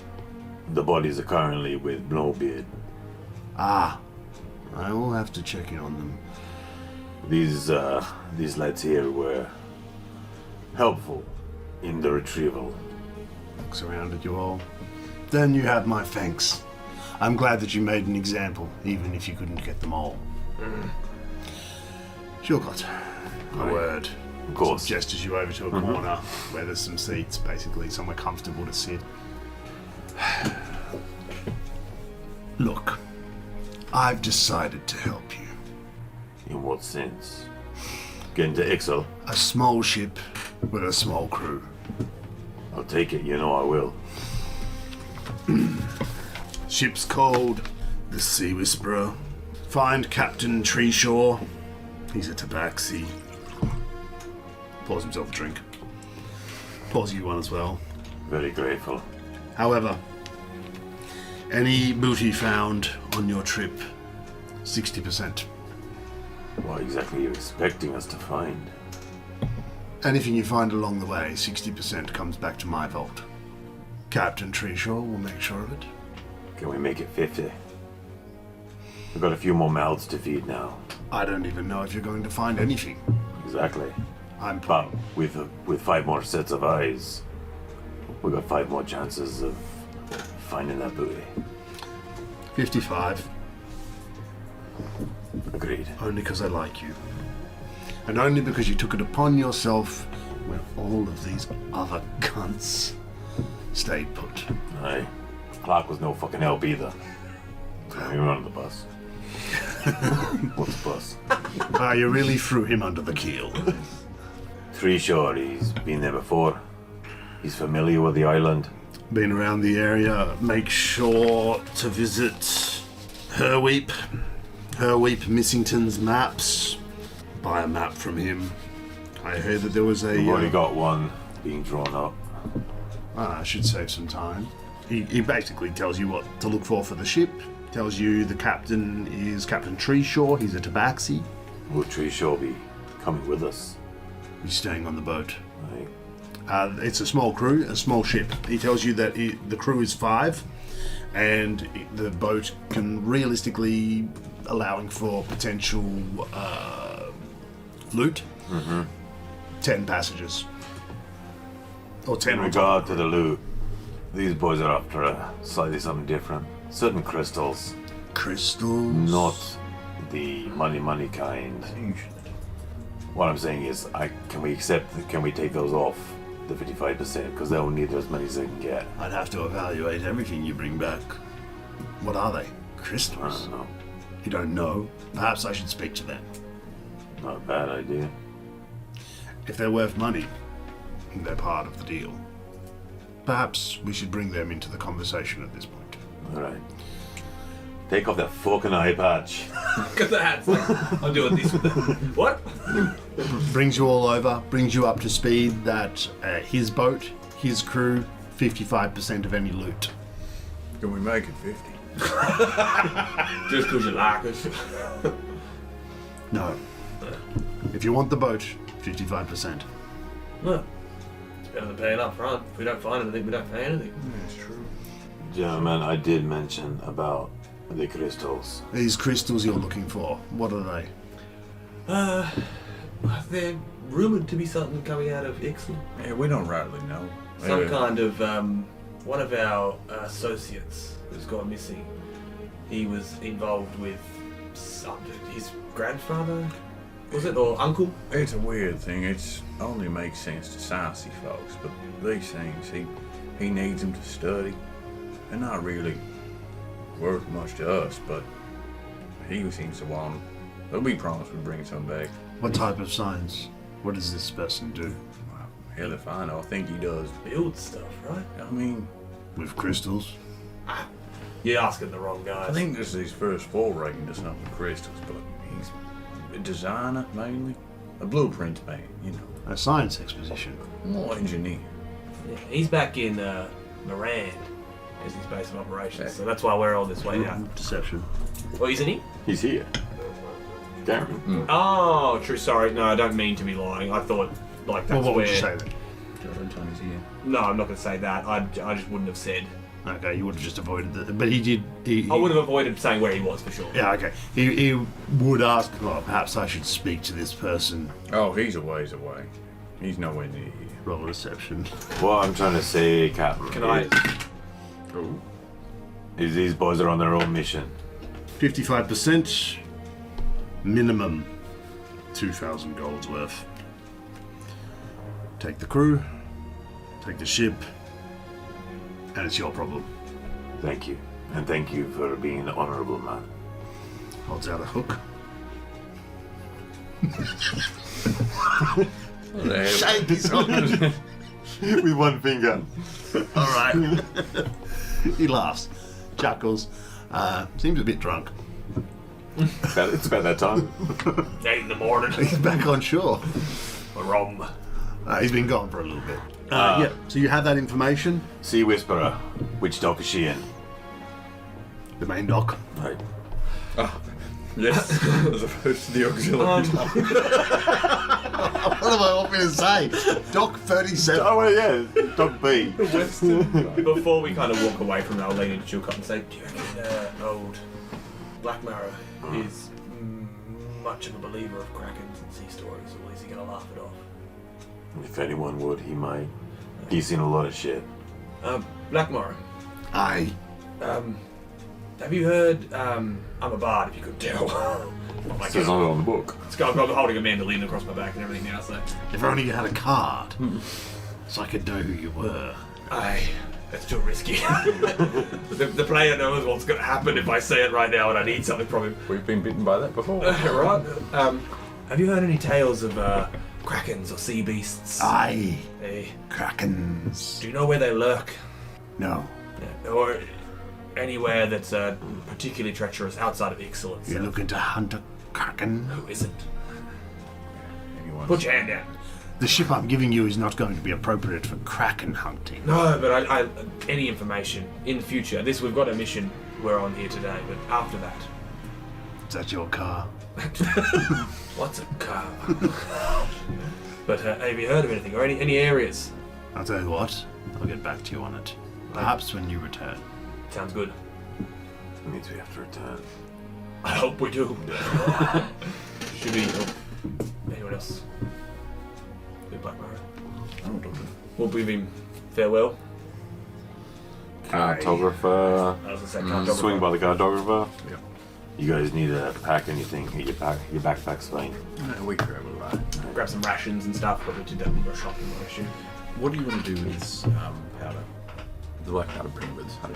The bodies are currently with Blowbeard. Ah, I will have to check in on them. These lads here were helpful in the retrieval. Looks around at you all. Then you have my thanks. I'm glad that you made an example, even if you couldn't get them all. Chilcott, a Right. word. Of course. Gestures you over to a corner where there's some seats, basically, somewhere comfortable to sit. Look, I've decided to help you. In what sense? Get into Ixel. A small ship with a small crew. I'll take it, you know I will. Ship's called the Sea Whisperer. Find Captain Treeshaw. He's a tabaxi. Pours himself a drink. Pours you one as well. Very grateful. However, any booty found on your trip, 60%. What exactly are you expecting us to find? Anything you find along the way, 60% comes back to my vault. Captain Treeshaw will make sure of it. Can we make it 50? We've got a few more mouths to feed now. I don't even know if you're going to find anything. Exactly. I'm But with 5 more sets of eyes, we've got 5 more chances of finding that booty. 55, Agreed. only because I like you. And only because you took it upon yourself when all of these other cunts stayed put. Aye. Clark was no fucking help either. We were on the bus. What's a bus? You really threw him under the keel. Treeshaw, he's been there before. He's familiar with the island. Been around the area, make sure to visit Herweep Missington's maps. Buy a map from him. I heard that there was a... We've already got one being drawn up. I should save some time. He basically tells you what to look for the ship. Tells you the captain is Captain Treeshaw. He's a tabaxi. Will Treeshaw be coming with us? He's staying on the boat. Aye. It's a small crew, a small ship. He tells you that the crew is 5, and the boat can realistically, allowing for potential loot, 10 passengers. Or 10 In on regard top. to the loot, these boys are after slightly something different. Certain crystals, Crystals. not the money kind. What I'm saying is, can we take those off the 55%? Because they'll need as many as they can get. I'd have to evaluate everything you bring back. What are they? I Crystals? don't know. You don't know? Perhaps I should speak to them. Not a bad idea. If they're worth money, they're part of the deal. Perhaps we should bring them into the conversation at this point. Alright. Take off that fucking eye patch. Look at the hats. Like, I'm doing this with the... What? Brings you all over, brings you up to speed that his boat, his crew, 55% of any loot. Can we make it 50? Just because you like us. No. If you want the boat, 55%. Look, it's better than paying up front. If we don't find anything, we don't pay anything. That's true. Gentlemen, I did mention about the crystals. These crystals you're looking for, what are they? They're rumoured to be something coming out of Ixalan. Yeah, we don't rightly know. Some kind of, one of our associates who's gone missing. He was involved with his grandfather, was it, or uncle? It's a weird thing. It only makes sense to sciencey folks, but these things, he needs them to study. They're not really worth much to us, but he seems to want them. But we promised we'd bring some back. What type of science? What does this person do? Well, hell if I know. I think he does. Build stuff, right? I mean, With crystals? You're asking the wrong guys. I think this is his first foray into some of the crystals, but he's a designer mainly. A blueprint man, you know. A science exposition. More engineer. Yeah, he's back in Moran as his base of operations, so that's why we're all this way now. Deception. Oh, isn't he? He's here. Garen. Oh, true. Sorry, no, I don't mean to be lying. I thought like that's Well, what where. would you say then? Tony's here. No, I'm not going to say that. I just wouldn't have said. Okay, you would have just avoided it. But he did... He, I would have avoided saying where he was for sure. Yeah, okay. He would ask, well, perhaps I should speak to this person. Oh, he's a ways away. He's nowhere near here. Roll a deception. What I'm trying to say, Captain, Can I? is these boys are on their own mission. 55%. Minimum 2,000 gold's worth. Take the crew. Take the ship. And it's your problem. Thank you. And thank you for being an honorable man. Holds out a hook. Shake his hook with one finger. Alright. He laughs. Chuckles. Seems a bit drunk. It's about that time. 8 in the morning. He's back on shore. Rum. He's been gone for a little bit. Yeah, so you have that information. Sea Whisperer. Which dock is she in? The main dock. Right. Yes, as opposed to the auxiliary. What am I want me to say? Dock 37. Oh, well, yeah. Dock B. Before we kind of walk away from it, I'll lean into Chilcott and say, do you reckon old Black Marrow is much of a believer of krakens and sea stories, or is he going to laugh it off? If anyone would, he might. He's seen a lot of shit. Black Marrow, Aye. have you heard, I'm a bard, if you could tell. It says on the book. I'm holding a mandolin across my back and everything now, so... If only you had a card. So I could know who you were. Aye, that's too risky. the player knows what's going to happen if I say it right now and I need something from him. We've been bitten by that before. Right? Have you heard any tales of krakens or sea beasts? Aye. Hey, Krakens. do you know where they lurk? No. Or anywhere that's particularly treacherous outside of Ixalan? You're looking to hunt a kraken? Who isn't? Anyone? Put your hand down. The ship I'm giving you is not going to be appropriate for kraken hunting. No, but I any information in the future. We've got a mission we're on here today, but after that. Is that your car? What's a car? But have you heard of anything or any areas? I'll tell you what, I'll get back to you on it. Perhaps when you return. Sounds good. It means we have to return. I hope we do. Should we help anyone else? Good Black Marrow. I don't know. We'll bid him farewell. Cartographer. I was gonna say cartographer. Swing by the cartographer. Yep. You guys need to pack anything. Your backpack's fine. We grab a lot. Grab some rations and stuff, probably to them or shopping or issue. What do you want to do with this powder? The black powder bring with us, 100%.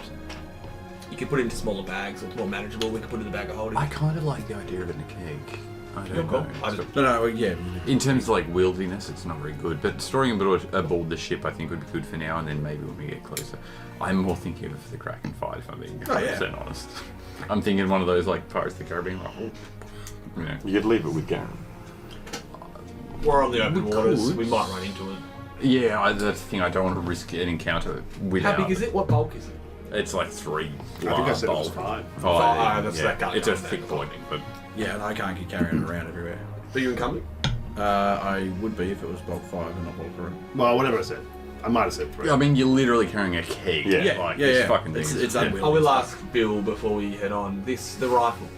You can put it into smaller bags, so it's more manageable. We can put it in the bag of holding. I kind of like the idea of it in a keg. I Yeah, don't cool. know. I just- No, yeah. In terms of like wieldiness, it's not very good. But storing it aboard the ship, I think, would be good for now. And then maybe when we get closer, I'm more thinking of the Kraken fight. If I'm being 100% honest, I'm thinking one of those like Pirates of the Caribbean, like, you know. You could leave it with Garen. We're on the open We waters. could. We might run into it. Yeah, that's the thing. I don't want to risk an encounter without. How big is it? What bulk is it? It's like 3. I think I said it was 5. Five, that's that guy It's a down thick there. body, but Yeah, and I can't keep carrying it around everywhere. Are you encumbered? I would be if it was bulk 5 and not bulk 3. Well, whatever I said. I might have said 3. I mean, you're literally carrying a key. Yeah. Like, Yeah, this yeah. fucking thing. It's is- unwieldy. I will ask Bill before we head on. The rifle.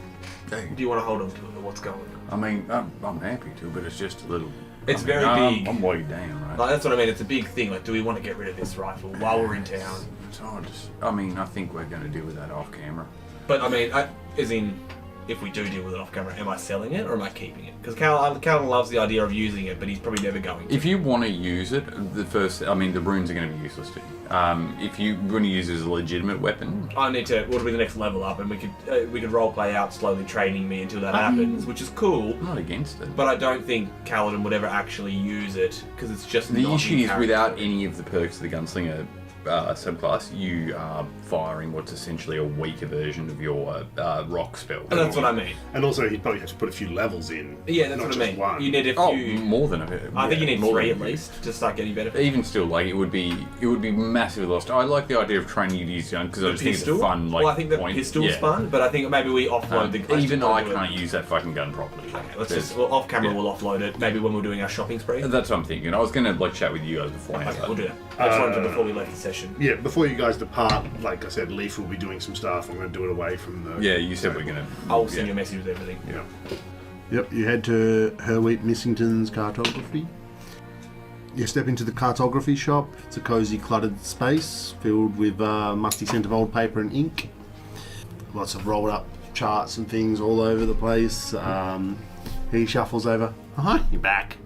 Do you want to hold on to it, or what's going on? I mean, I'm happy to, but it's just a little. It's I mean, very big. I'm weighed down, right? Like, that's what I mean. It's a big thing. Like, do we want to get rid of this rifle while we're in town? It's hard to. I mean, I think we're going to deal with that off camera. But I mean, as in, if we do deal with it off camera, am I selling it or am I keeping it? Because Calvin loves the idea of using it, but he's probably never going to. If you want to use it, the runes are going to be useless to you. If you want to use it as a legitimate weapon, I need to. What'll be the next level up, and we could role play out slowly training me until that happens, which is cool. I'm not against it. But I don't think Kaladin would ever actually use it because it's just The not issue in is, without character. any of the perks of the gunslinger subclass, you are firing what's essentially a weaker version of your rock spell. And that's what I mean. And also, he'd probably have to put a few levels in. Yeah, that's not what I just mean. one. You need a few. Oh, more than a bit. I think you need more 3 than at a bit. least to start getting better. Even still, like it would be massively lost. I like the idea of training you to use gun because I just think it's a fun. Like, well, I think the point. pistol's Yeah. fun, but I think maybe we offload the. Even I do it. can't use that fucking gun properly. Okay, let's There's- just off camera. yeah. We'll offload it. Maybe when we're doing our shopping spree. That's what I'm thinking. I was gonna like chat with you guys beforehand. Okay, we'll do that. I just wanted to before we left the session. Yeah, before you guys depart, like I said, Leaf will be doing some stuff. I'm going to do it away from the. Yeah, you said we're gonna. I'll send you yeah. a message with everything. Yeah. Yep, you head to Herwheat Missington's cartography. You step into the cartography shop. It's a cozy, cluttered space filled with musty scent of old paper and ink. Lots of rolled up charts and things all over the place. He shuffles over. Hi, you're back.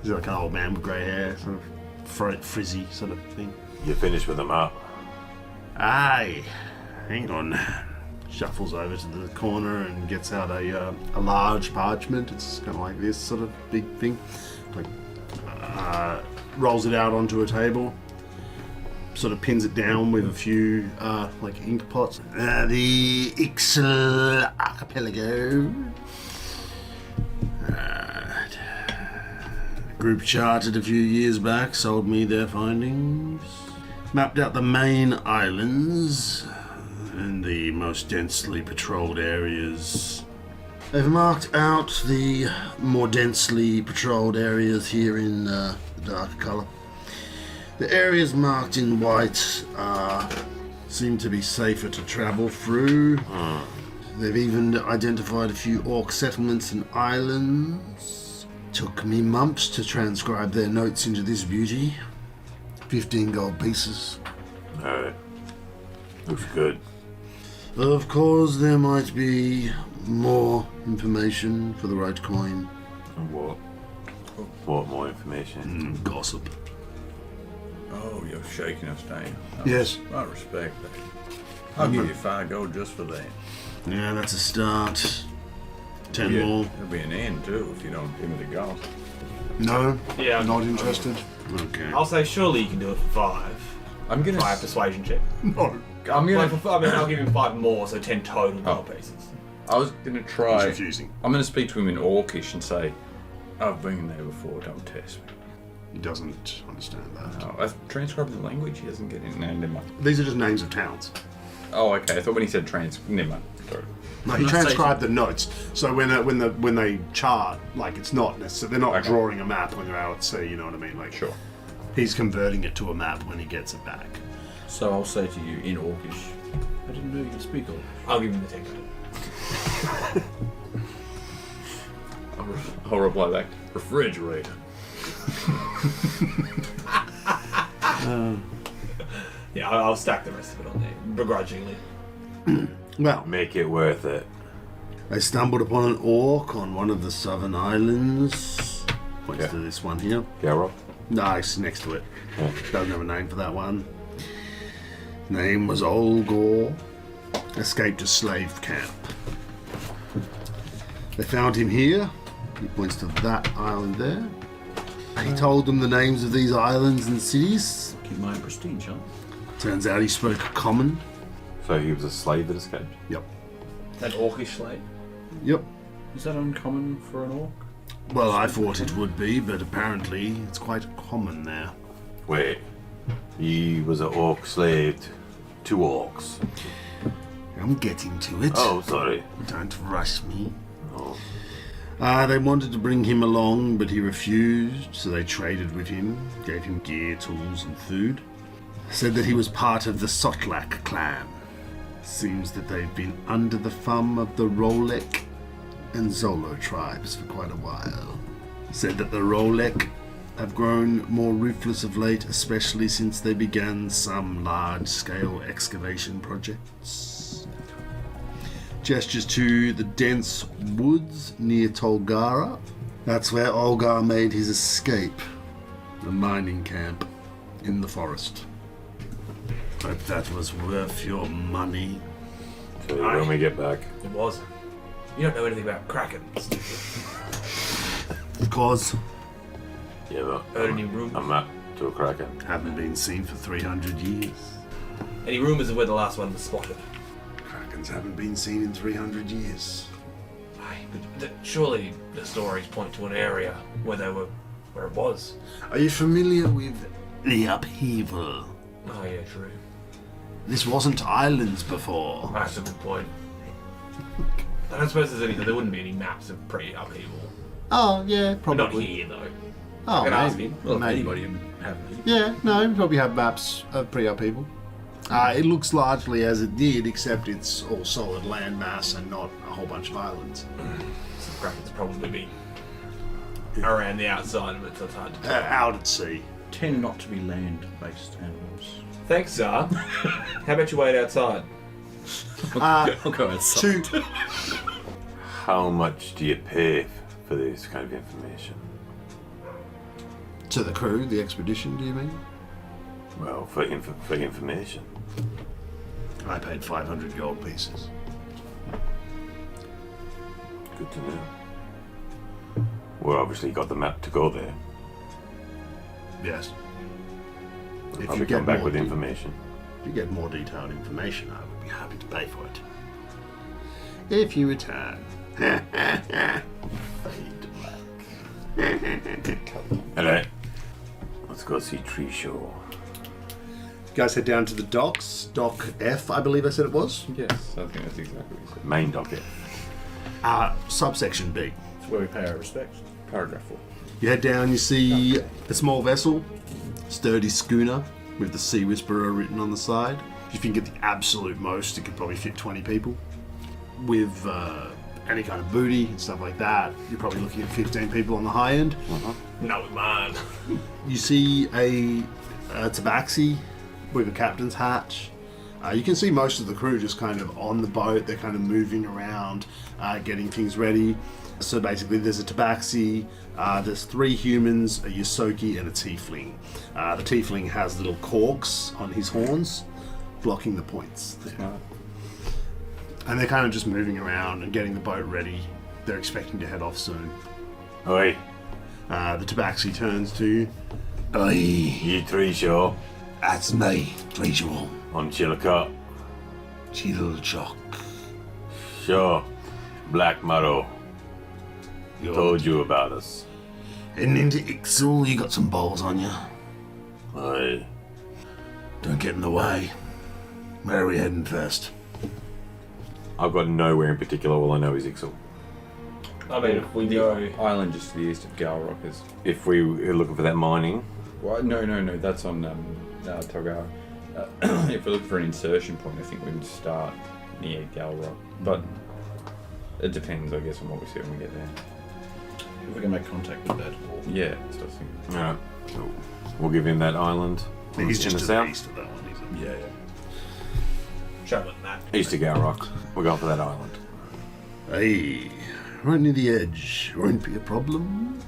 He's like an old man with grey hair, sort of frizzy sort of thing. You finished with them up. Aye, hang on. Shuffles over to the corner and gets out a large parchment. It's kind of like this sort of big thing. Like, rolls it out onto a table. Sort of pins it down with a few like ink pots. The Ixal Archipelago. Group charted a few years back sold me their findings. Mapped out the main islands and the most densely patrolled areas. They've marked out the more densely patrolled areas here in the darker colour. The areas marked in white seem to be safer to travel through. They've even identified a few orc settlements and islands. Took me months to transcribe their notes into this beauty. 15 gold pieces. Alright. Looks good. Of course, there might be more information for the right coin. What? What more information? Gossip. Oh, you're shaking us down. Yes. I respect that. I'll give you 5 gold just for that. Yeah, that's a start. 10 Yeah, more. there'll be an end too if you don't give me the gold. No? Yeah. Not interested? Okay. I'll say surely you can do it for 5. I'm gonna. 5 persuasion check. No. I'm Well, gonna. I mean, I'll give him 5 more, so 10 total gold pieces. I was gonna It's try. refusing. I'm gonna speak to him in Orcish and say, "I've been there before. Don't test me." He doesn't understand that. Oh, I've transcribed the language. He doesn't get it. No, never mind. These are just names of towns. Oh, okay. I thought when he said never mind. Sorry. No, he transcribed the notes. So when they chart, like it's not necessarily, they're not Okay. drawing a map when they're out at sea. You know what I mean? Like Sure. he's converting it to a map when he gets it back. So I'll say to you in Orcish, I didn't know you could speak Orcish. I'll give him the 10 gold. I'll reply back. Refrigerator. Yeah, I'll stack the rest of it on there, begrudgingly. Well, Make it worth it. I stumbled upon an orc on one of the southern islands. Points Yeah. to this one here. Garrow? Nice, next to it. Yeah. Doesn't have a name for that one. Name was Olgor. Escaped a slave camp. They found him here. He points to that island there. He told them the names of these islands and cities. Keep mine pristine, Sean. Turns out he spoke common. So he was a slave that escaped? Yep. That orcish slate. Yep. Is that uncommon for an orc? Well, I thought it would be, but apparently it's quite common there. Wait. He was an orc slave to orcs. I'm getting to it. Oh, sorry. Don't rush me. Oh. They wanted to bring him along, but he refused, so they traded with him, gave him gear, tools, and food. Said that he was part of the Sotlak clan. Seems that they've been under the thumb of the Rolek and Zolo tribes for quite a while. Said that the Rolek have grown more ruthless of late, especially since they began some large-scale excavation projects. Gestures to the dense woods near Tolgara. That's where Olgar made his escape. The mining camp in the forest. But that was worth your money. So when we get back. It was. You don't know anything about krakens. Of course, Yeah, but Heard any rumors? I'm up to a kraken. haven't been seen for 300 years. Any rumours of where the last one was spotted? Krakens haven't been seen in 300 years. Aye, but surely the stories point to an area where it was. Are you familiar with the upheaval? Oh yeah, true. This wasn't islands before. That's a good point. I don't suppose there wouldn't be any maps of pre-upheaval. Oh, yeah, But not probably. here though. Oh, I can ask maybe. him. Well, Maybe. anybody can have me. Yeah, no, you probably have maps of pre-upheaval. It looks largely as it did, except it's all solid landmass and not a whole bunch of islands. Some krakens probably be around the outside of it, so it's hard to tell. Out at sea. Tend not to be land-based animals. Thanks, Zar. How about you wait outside? I'll go outside. How much do you pay for this kind of information? To the crew, the expedition, do you mean? Well, for information. I paid 500 gold pieces. Good to know. Well, obviously you got the map to go there. Yes. If I'll you be coming back more with de- information. If you get more detailed information, I would be happy to pay for it. If you return. Alright. Let's go see Tree Show. You guys head down to the docks. Dock F, I believe I said it was. Yes, I think that's exactly what you said. Main docket. Subsection B. It's where we pay our respects. Paragraph 4. You head down, you see a small vessel, sturdy schooner with the Sea Whisperer written on the side. If you think at the absolute most, it could probably fit 20 people. With any kind of booty and stuff like that, you're probably looking at 15 people on the high end. No, man. You see a tabaxi with a captain's hatch. You can see most of the crew just kind of on the boat. They're kind of moving around, getting things ready. So basically there's a tabaxi, there's 3 humans, a Yosoki and a tiefling. The tiefling has little corks on his horns, blocking the points there. And they're kind of just moving around and getting the boat ready. They're expecting to head off soon. Oi, The tabaxi turns to you. Aye, you Tree Show that's me, visual. on Chillicothe. Chill Chock. Sure. Black Murrow You're told you about us. heading into Ixal, you got some balls on you. Aye. Don't get in the way. Where are we heading first? I've got nowhere in particular. All I know is Ixal. I mean, if we go... Island just to the east of Galrock is. If we were looking for that mining, Well, no, that's on Togara. If we're looking for an insertion point, I think we would start near Galrock. But it depends, I guess, on what we see when we get there. If we can make contact with that wall. Yeah, that's what I was thinking. alright, we'll give him that island. He's in just the to the south. east of that one, isn't he? Yeah. Travelling that. East of Galrock. We're going for that island. Hey, right near the edge. Won't be a problem.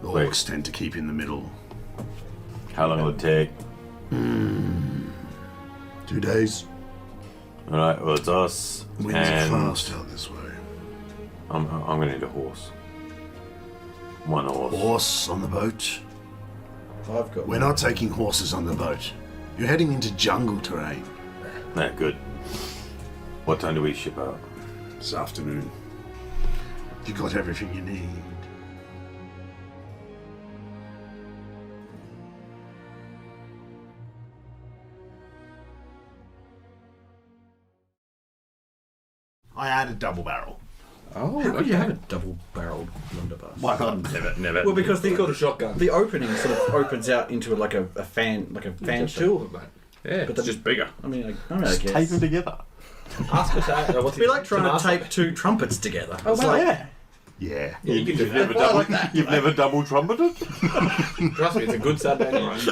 The Wait. orcs tend to keep in the middle. How long will it take? 2 days. Alright, well it's us. Winds and are fast out this way. I'm gonna need a horse. One horse. Horse on the boat. I've got. We're not taking horses on the boat. You're heading into jungle terrain Yeah, good. What time do we ship out? this afternoon. You got everything you need. I added double barrel. Oh, How could you okay. have a double-barreled blunderbuss? Why not? Never. Well, because It's called a shotgun. the opening sort of opens out into like a fan, like a fan There's shape. two of them, mate. Yeah, But it's just bigger. I mean, I Just guess. tape them together. Ask us out. It'd be like trying to tape two trumpets together. Oh, It's like, yeah. Yeah. You can do You've never that. double, you've never double trumpeted? Trust me, it's a good Saturday night.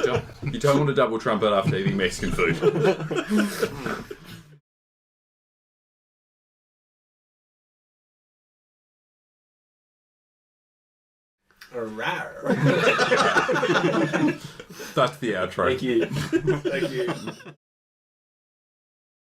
You don't want a double trumpet after eating Mexican food. That's the outro. Thank you. Thank you.